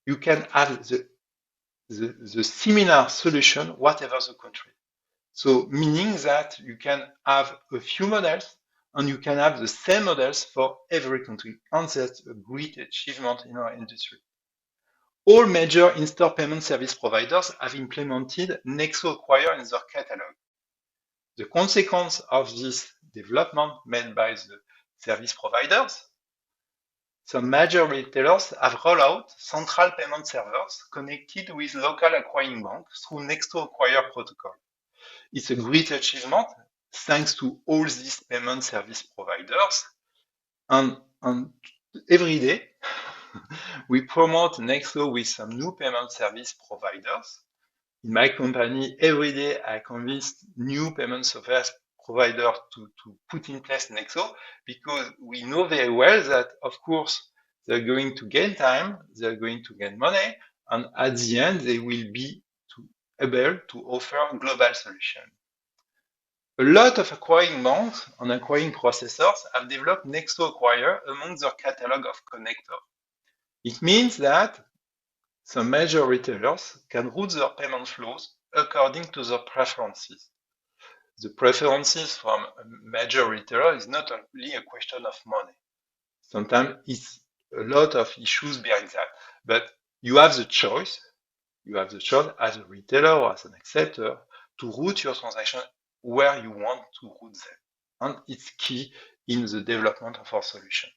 you can have the similar solution, whatever the country. So meaning that you can have a few models and you can have the same models for every country. And that's a great achievement in our industry. All major in-store payment service providers have implemented Nexo Acquire in their catalog. The consequence of this development made by the service providers, some major retailers have rolled out central payment servers connected with local acquiring banks through Nexo Acquire protocol. It's a great achievement thanks to all these payment service providers. And every day, we promote Nexo with some new payment service providers. In my company, every day I convince new payment service providers to put in place Nexo, because we know very well that, of course, they're going to gain time, they're going to gain money, and at the end, they will be able to offer global solutions. A lot of acquiring banks and acquiring processors have developed Nexo Acquire among their catalog of connectors. It means that some major retailers can route their payment flows according to their preferences. The preferences from a major retailer is not only a question of money. Sometimes it's a lot of issues behind that. But you have the choice. You have the choice as a retailer or as an acceptor to route your transaction where you want to route them. And it's key in the development of our solution.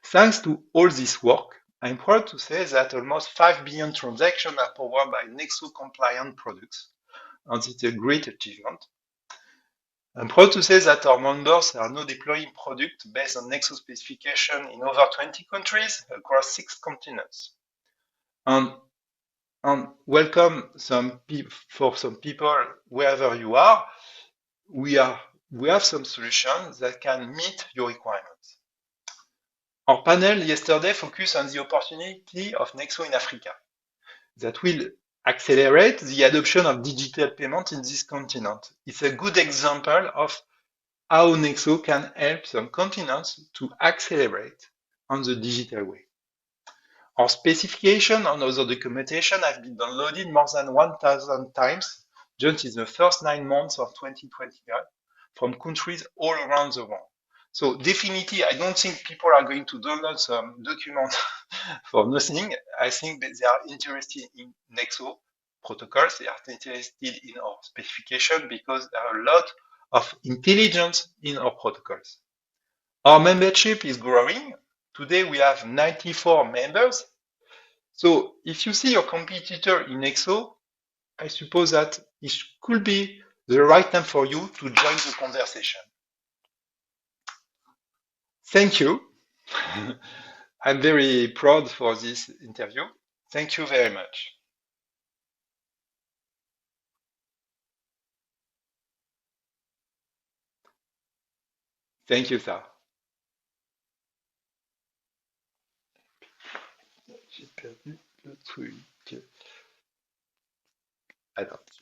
Thanks to all this work, I'm proud to say that almost 5 billion transactions are powered by Nexo compliant products, and it's a great achievement. I'm proud to say that our members are now deploying products based on Nexo specification in over 20 countries across 6 continents. And And welcome for some people wherever you are. We have some solutions that can meet your requirements. Our panel yesterday focused on the opportunity of Nexo in Africa that will accelerate the adoption of digital payment in this continent. It's a good example of how Nexo can help some continents to accelerate on the digital way. Our specification and other documentation have been downloaded more than 1,000 times just in the first 9 months of 2021 from countries all around the world. So definitely, I don't think people are going to download some document for nothing. I think that they are interested in Nexo protocols. They are interested in our specification because there are a lot of intelligence in our protocols. Our membership is growing. Today we have 94 members. So if you see your competitor in Nexo, I suppose that it could be the right time for you to join the conversation. Thank you. I'm very proud for this interview. Thank you very much. Thank you, Sarah. J'ai perdu le truc. Attends.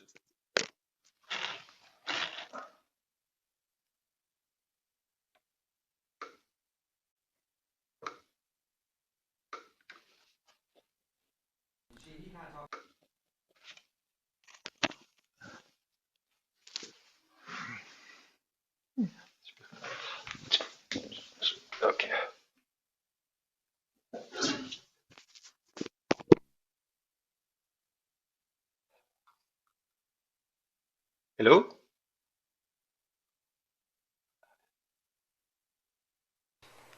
Okay. Hello?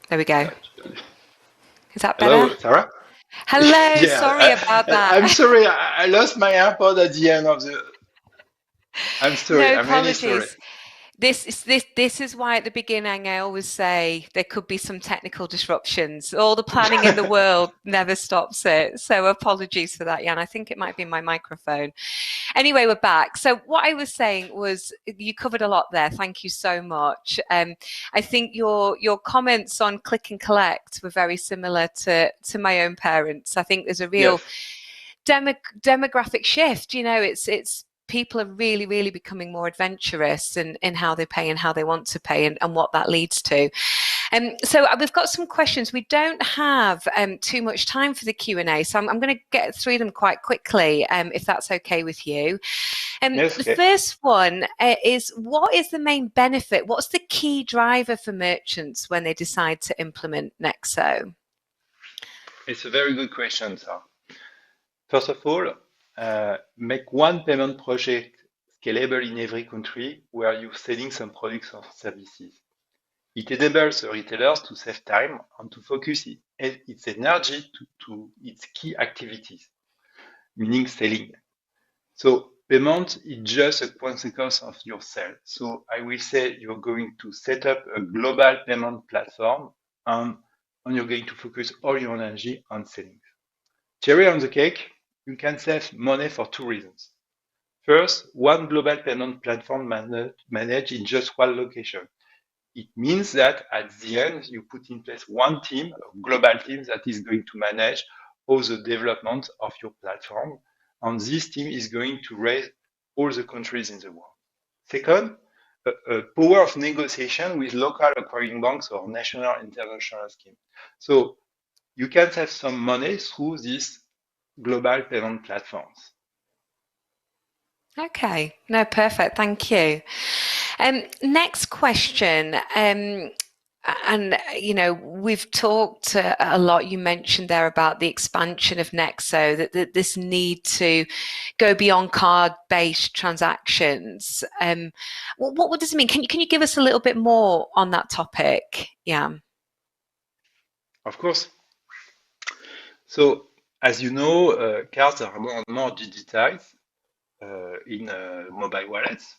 There we go. Is that better? Hello, Sarah? Hello, Yeah, sorry about I'm that. sorry. I lost my AirPod at the end of the. I'm sorry. No I'm really sorry. apologies. This is why at the beginning I always say there could be some technical disruptions. All the planning in the world never stops it. So apologies for that, Jan. I think it might be my microphone. Anyway, we're back. So what I was saying was you covered a lot there. Thank you so much. I think your comments on click and collect were very similar to my own parents. I think there's a real Yes. demographic shift. You know, it's people are really becoming more adventurous in how they pay and how they want to pay and what that leads to. So we've got some questions. We don't have too much time for the Q&A, so I'm going to get through them quite quickly, if that's okay with you. Yes, The okay. first one is, what is the main benefit? What's the key driver for merchants when they decide to implement Nexo? It's a very good question, Sarah. First of all, make one payment project scalable in every country where you're selling some products or services. It enables the retailers to save time and to focus its energy to its key activities, meaning selling. So payment is just a consequence of your sale. So I will say you're going to set up a global payment platform and you're going to focus all your energy on selling. Cherry on the cake, you can save money for two reasons. First, one global payment platform managed in just one location. It means that at the end, you put in place one team, a global team that is going to manage all the development of your platform. And this team is going to raise all the countries in the world. Second, a power of negotiation with local acquiring banks or national international schemes. So you can save some money through these global payment platforms. Okay, no, perfect. Thank you. Next question. And you know, we've talked a lot. You mentioned there about the expansion of Nexo, that this need to go beyond card-based transactions. What does it mean? Can you give us a little bit more on that topic? Yeah. Of course. So, as you know, cards are more and more digitized in mobile wallets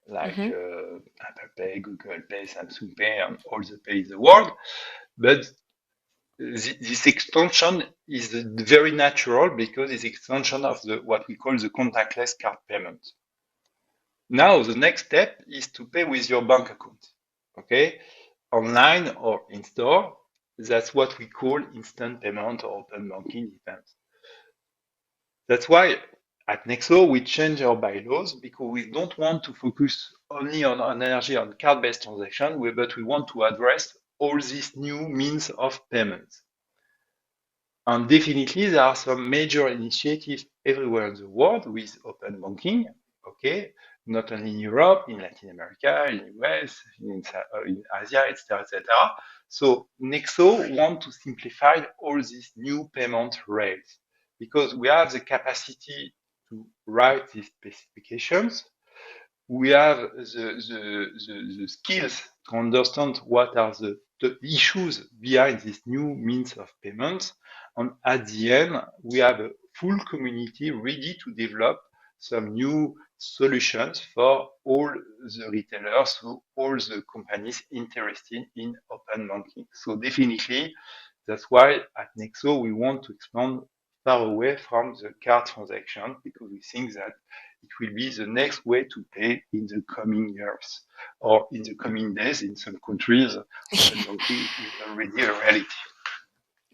like Mm-hmm. Apple Pay, Google Pay, Samsung Pay, and all the pay in the world. But this extension is very natural because it's extension of what we call the contactless card payment. Now, the next step is to pay with your bank account, okay? Online or in store. That's what we call instant payment or open banking, depends. That's why at Nexo, we change our bylaws because we don't want to focus only on energy on card-based transaction, but we want to address all these new means of payments. And definitely, there are some major initiatives everywhere in the world with open banking, okay? Not only in Europe, in Latin America, in the US, in Asia, etc., etc. So Nexo want to simplify all these new payment rails because we have the capacity to write these specifications. We have the skills to understand what are the issues behind this new means of payment. And at the end, we have a full community ready to develop some new solutions for all the retailers, so all the companies interested in open banking. So definitely, that's why at Nexo, we want to expand far away from the card transaction because we think that it will be the next way to pay in the coming years or in the coming days. In some countries, open banking is already a reality.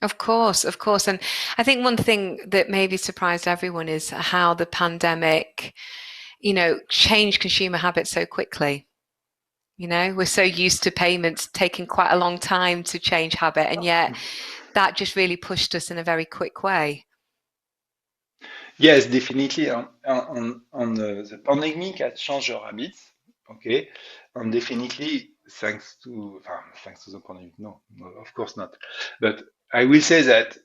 Of course, of course. And I think one thing that maybe surprised everyone is how the pandemic, changed consumer habits so quickly. We're so used to payments taking quite a long time to change habit, and yet that just really pushed us in a very quick way. Yes, definitely. The pandemic has changed our habits. Okay, and definitely thanks to the pandemic. No, no, of course not. But I will say that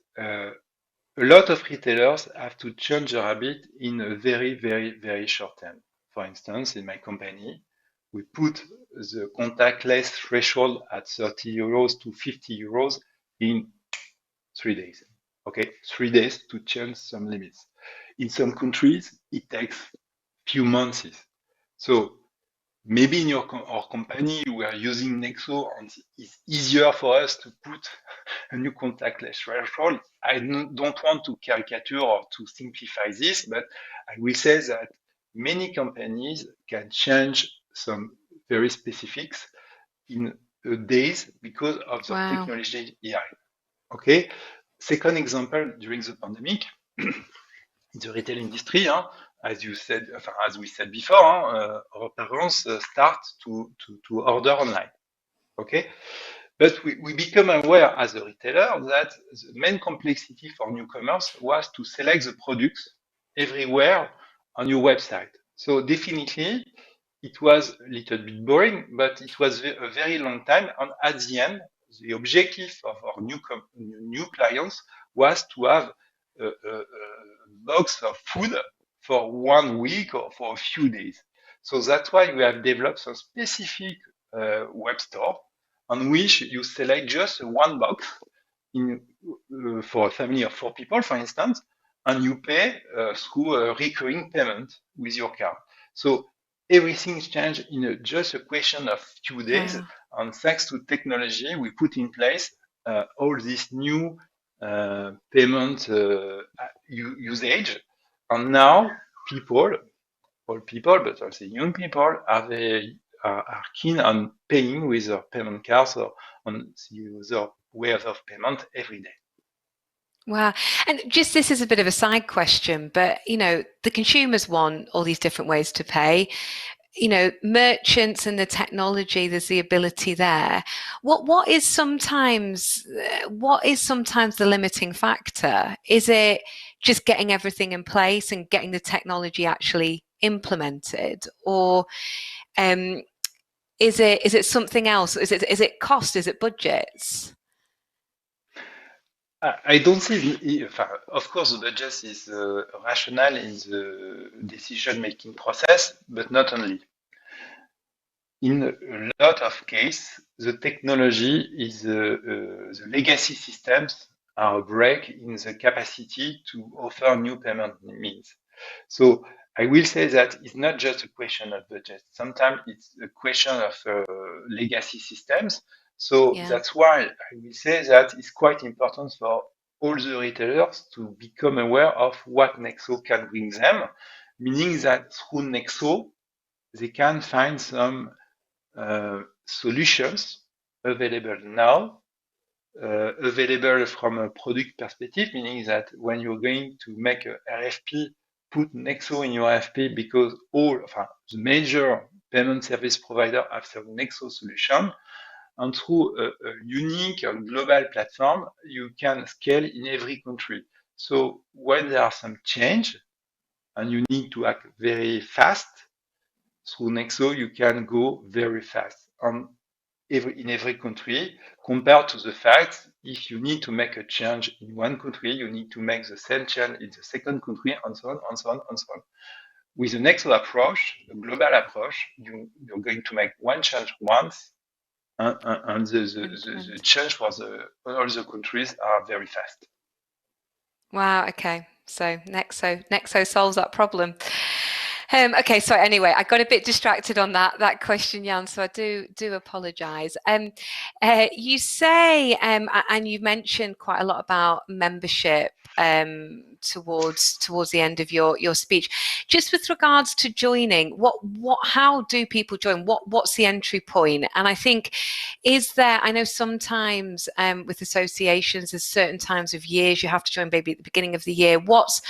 a lot of retailers have to change their habit in a very, very, very short time. For instance, in my company, we put the contactless threshold at 30 euros to 50 euros in 3 days. Okay, 3 days to change some limits. In some countries, it takes few months. So maybe in our company, we are using Nexo and it's easier for us to put a new contactless threshold. I don't want to caricature or to simplify this, but I will say that many companies can change some very specifics in days because of their Wow. technology AI. Okay. Second example, during the pandemic, in the retail industry, as you said, as we said before, our parents start to order online. Okay. But we become aware as a retailer that the main complexity for newcomers was to select the products everywhere on your website. So definitely it was a little bit boring, but it was a very long time. And at the end, the objective of our new clients was to have a box of food for 1 week or for a few days. So that's why we have developed some specific web store on which you select just one box in, for a family of 4 people, for instance, and you pay through a recurring payment with your card. So everything changed in just a question of few days. Wow. And thanks to technology, we put in place all this new payment usage. And now people, all people, but also young people, are keen on paying with their payment cards or on the other ways of payment every day. Wow. And just this is a bit of a side question, but the consumers want all these different ways to pay. Merchants and the technology, there's the ability there. What is sometimes the limiting factor? Is it just getting everything in place and getting the technology actually implemented, or is it something else? Is it cost? Is it budgets? I don't see, of course, the budget is rational in the decision-making process, but not only. In a lot of cases, the technology is the legacy systems are a break in the capacity to offer new payment means. So I will say that it's not just a question of budget. Sometimes it's a question of legacy systems So Yeah. that's why I will say that it's quite important for all the retailers to become aware of what Nexo can bring them, meaning that through Nexo, they can find some solutions available now, available from a product perspective, meaning that when you're going to make a RFP, put Nexo in your RFP because the major payment service provider have some Nexo solution. And through a unique and global platform, you can scale in every country. So when there are some change and you need to act very fast, through Nexo, you can go very fast in every country, compared to the fact if you need to make a change in one country, you need to make the same change in the second country, and so on, and so on, and so on. With the Nexo approach, the global approach, you're going to make one change once, and the change for all the countries are very fast. Wow. Okay. So Nexo solves that problem. Okay. So anyway, I got a bit distracted on that question, Jan. So I do apologise. You say, and you mentioned quite a lot about membership towards the end of your speech. Just with regards to joining, how do people join? What's the entry point? And I think, I know sometimes with associations, there's certain times of years you have to join, maybe at the beginning of the year. What's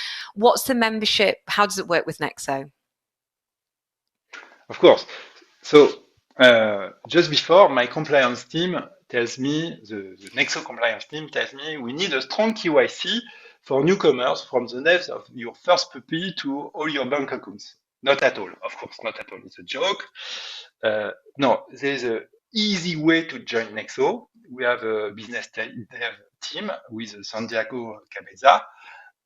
the membership? How does it work with Nexo? Of course. So just before, my compliance team tells me, the Nexo compliance team tells me, we need a strong KYC for newcomers from the days of your first puppy to all your bank accounts. Not at all, of course, not at all. It's a joke. No, there's an easy way to join Nexo. We have a business dev team with Santiago Cabeza,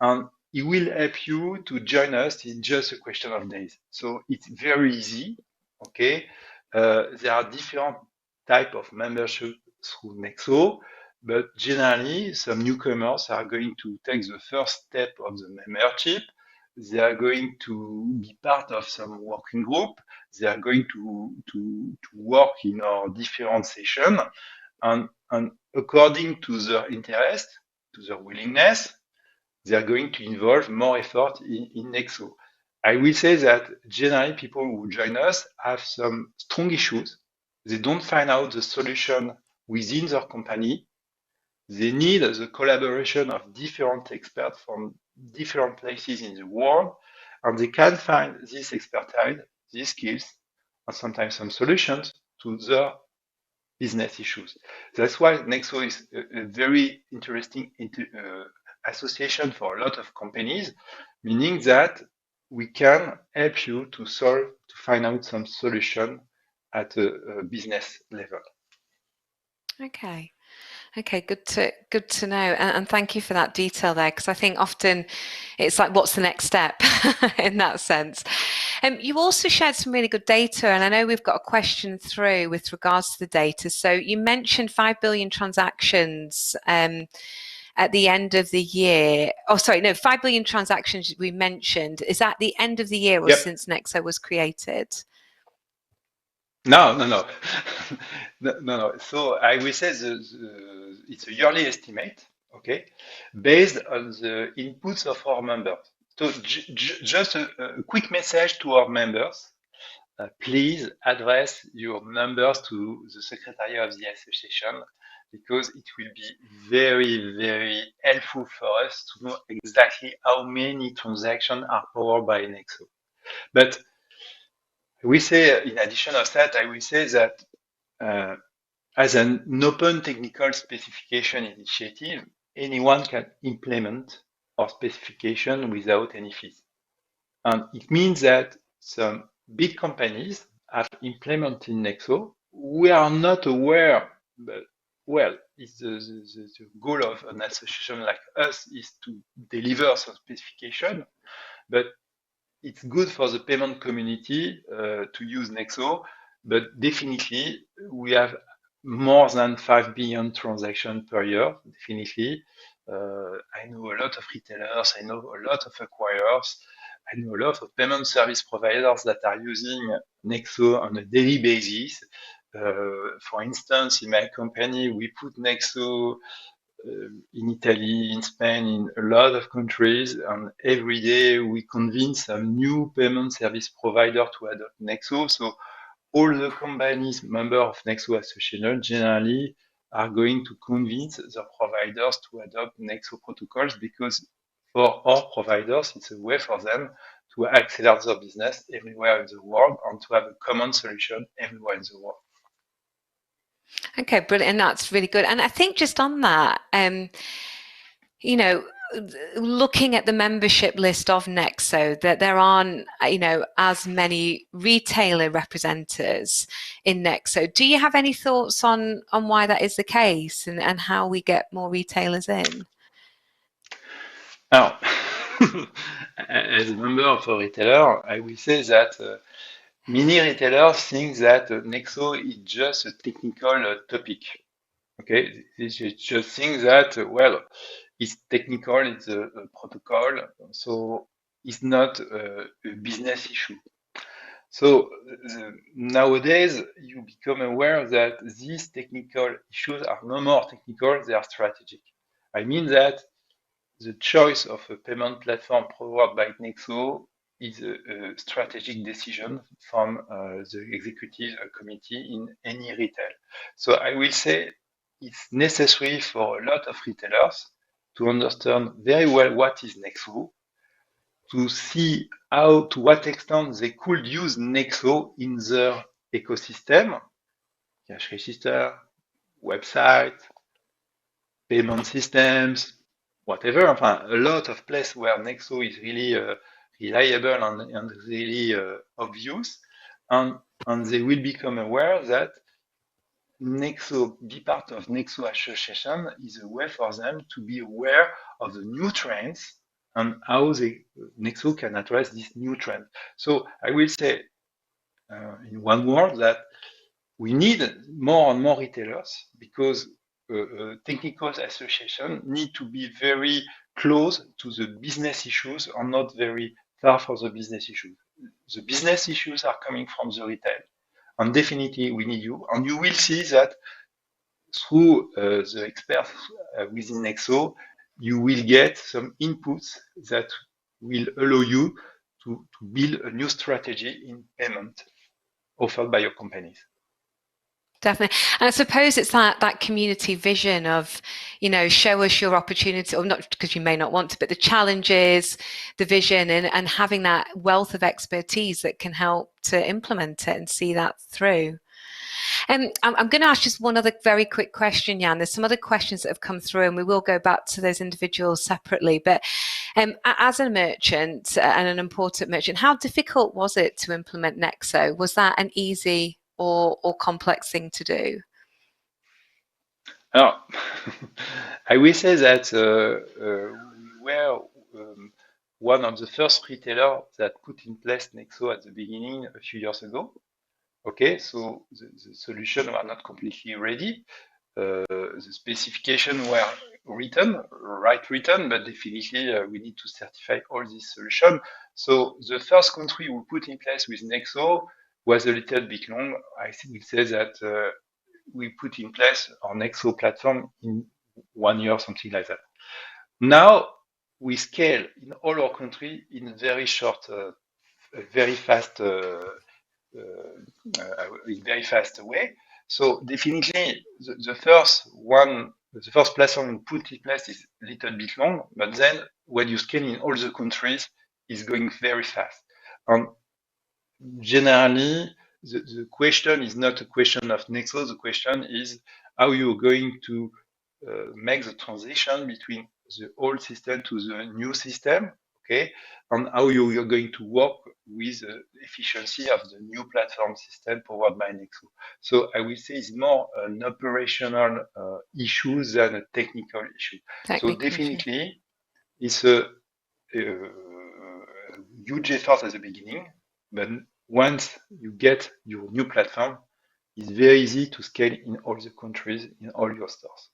and he will help you to join us in just a question of days. So it's very easy. Okay, there are different type of membership through Nexo, but generally some newcomers are going to take the first step of the membership. They are going to be part of some working group. They are going to work in our different session, and according to their interest, to their willingness, they are going to involve more effort in Nexo. I will say that generally people who join us have some strong issues. They don't find out the solution within their company. They need the collaboration of different experts from different places in the world, and they can find this expertise, these skills, and sometimes some solutions to their business issues. That's why Nexo is a very interesting association for a lot of companies, meaning that we can help you to find out some solution at a business level. Okay. Okay, good to know, and thank you for that detail there, because I think often it's like, what's the next step in that sense. You also shared some really good data, and I know we've got a question through with regards to the data. So you mentioned 5 billion transactions at the end of the year. Oh, sorry, no, 5 billion transactions we mentioned. Is that the end of the year or Yep. since Nexo was created? No. No. So I will say it's a yearly estimate, okay, based on the inputs of our members. So just a quick message to our members. Please address your numbers to the secretary of the association, because it will be very, very helpful for us to know exactly how many transactions are powered by Nexo. But we say, in addition of that, I will say that as an open technical specification initiative, anyone can implement our specification without any fees. And it means that some big companies have implemented Nexo. We are not aware, but well, it's the goal of an association like us is to deliver some specification, but it's good for the payment community to use Nexo, but definitely we have more than 5 billion transactions per year, definitely. I know a lot of retailers, I know a lot of acquirers, I know a lot of payment service providers that are using Nexo on a daily basis. For instance, in my company, we put nexo in Italy, in Spain, in a lot of countries, and every day we convince some new payment service provider to adopt nexo. So all the companies member of nexo association generally are going to convince the providers to adopt nexo protocols, because for our providers, it's a way for them to accelerate their business everywhere in the world and to have a common solution everywhere in the world. Okay, brilliant. And that's really good. And I think just on that, you know, looking at the membership list of Nexo, that there aren't, as many retailer representatives in Nexo. Do you have any thoughts on why that is the case, and how we get more retailers in? Now, as a member of a retailer, I will say that many retailers think that Nexo is just a technical topic. Okay, they just think that, well, it's technical, it's a protocol, so it's not a business issue. So nowadays, you become aware that these technical issues are no more technical, they are strategic. I mean that the choice of a payment platform provided by Nexo is a strategic decision from the executive committee in any retail. So I will say it's necessary for a lot of retailers to understand very well what is Nexo, to see how, to what extent they could use Nexo in their ecosystem, cash register, website, payment systems, whatever. Enfin, a lot of places where Nexo is really reliable and really obvious. And they will become aware that Nexo, be part of Nexo association is a way for them to be aware of the new trends and how Nexo can address this new trend. So I will say in one word that we need more and more retailers, because technical association need to be very close to the business issues and not very far from the business issues. The business issues are coming from the retail, and definitely we need you. And you will see that through the experts within Nexo, you will get some inputs that will allow you to build a new strategy in payment offered by your companies. Definitely. And I suppose it's that community vision of, show us your opportunity, or not because you may not want to, but the challenges, the vision, and having that wealth of expertise that can help to implement it and see that through. I'm going to ask just one other very quick question, Jan. There's some other questions that have come through, and we will go back to those individuals separately. But as a merchant and an important merchant, how difficult was it to implement Nexo? Was that an easy or complex thing to do? Alors, I will say that we were one of the first retailers that put in place Nexo at the beginning a few years ago. Okay, so the solution were not completely ready. The specification were written, but definitely we need to certify all this solution. So the first country we put in place with Nexo was a little bit long. I think we say that we put in place our Nexo platform in 1 year, something like that. Now we scale in all our country in a very short, very fast, very fast way. So definitely the first platform you put in place is a little bit long, but then when you scale in all the countries, it's going very fast. And generally, the question is not a question of Nexo. The question is how you're going to make the transition between the old system to the new system, okay, and how you're going to work with the efficiency of the new platform system powered by Nexo. So I will say it's more an operational issue than a technical issue. So definitely, it's a huge effort at the beginning, but once you get your new platform, it's very easy to scale in all the countries, in all your stores.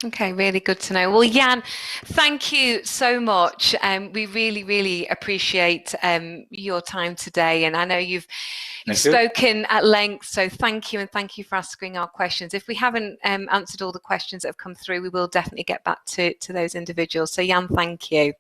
Okay, really good to know. Well, Jan, thank you so much. We really, really appreciate your time today, and I know you've spoken at length, so thank you, and thank you for asking our questions. If we haven't answered all the questions that have come through, we will definitely get back to those individuals. So, Jan, thank you.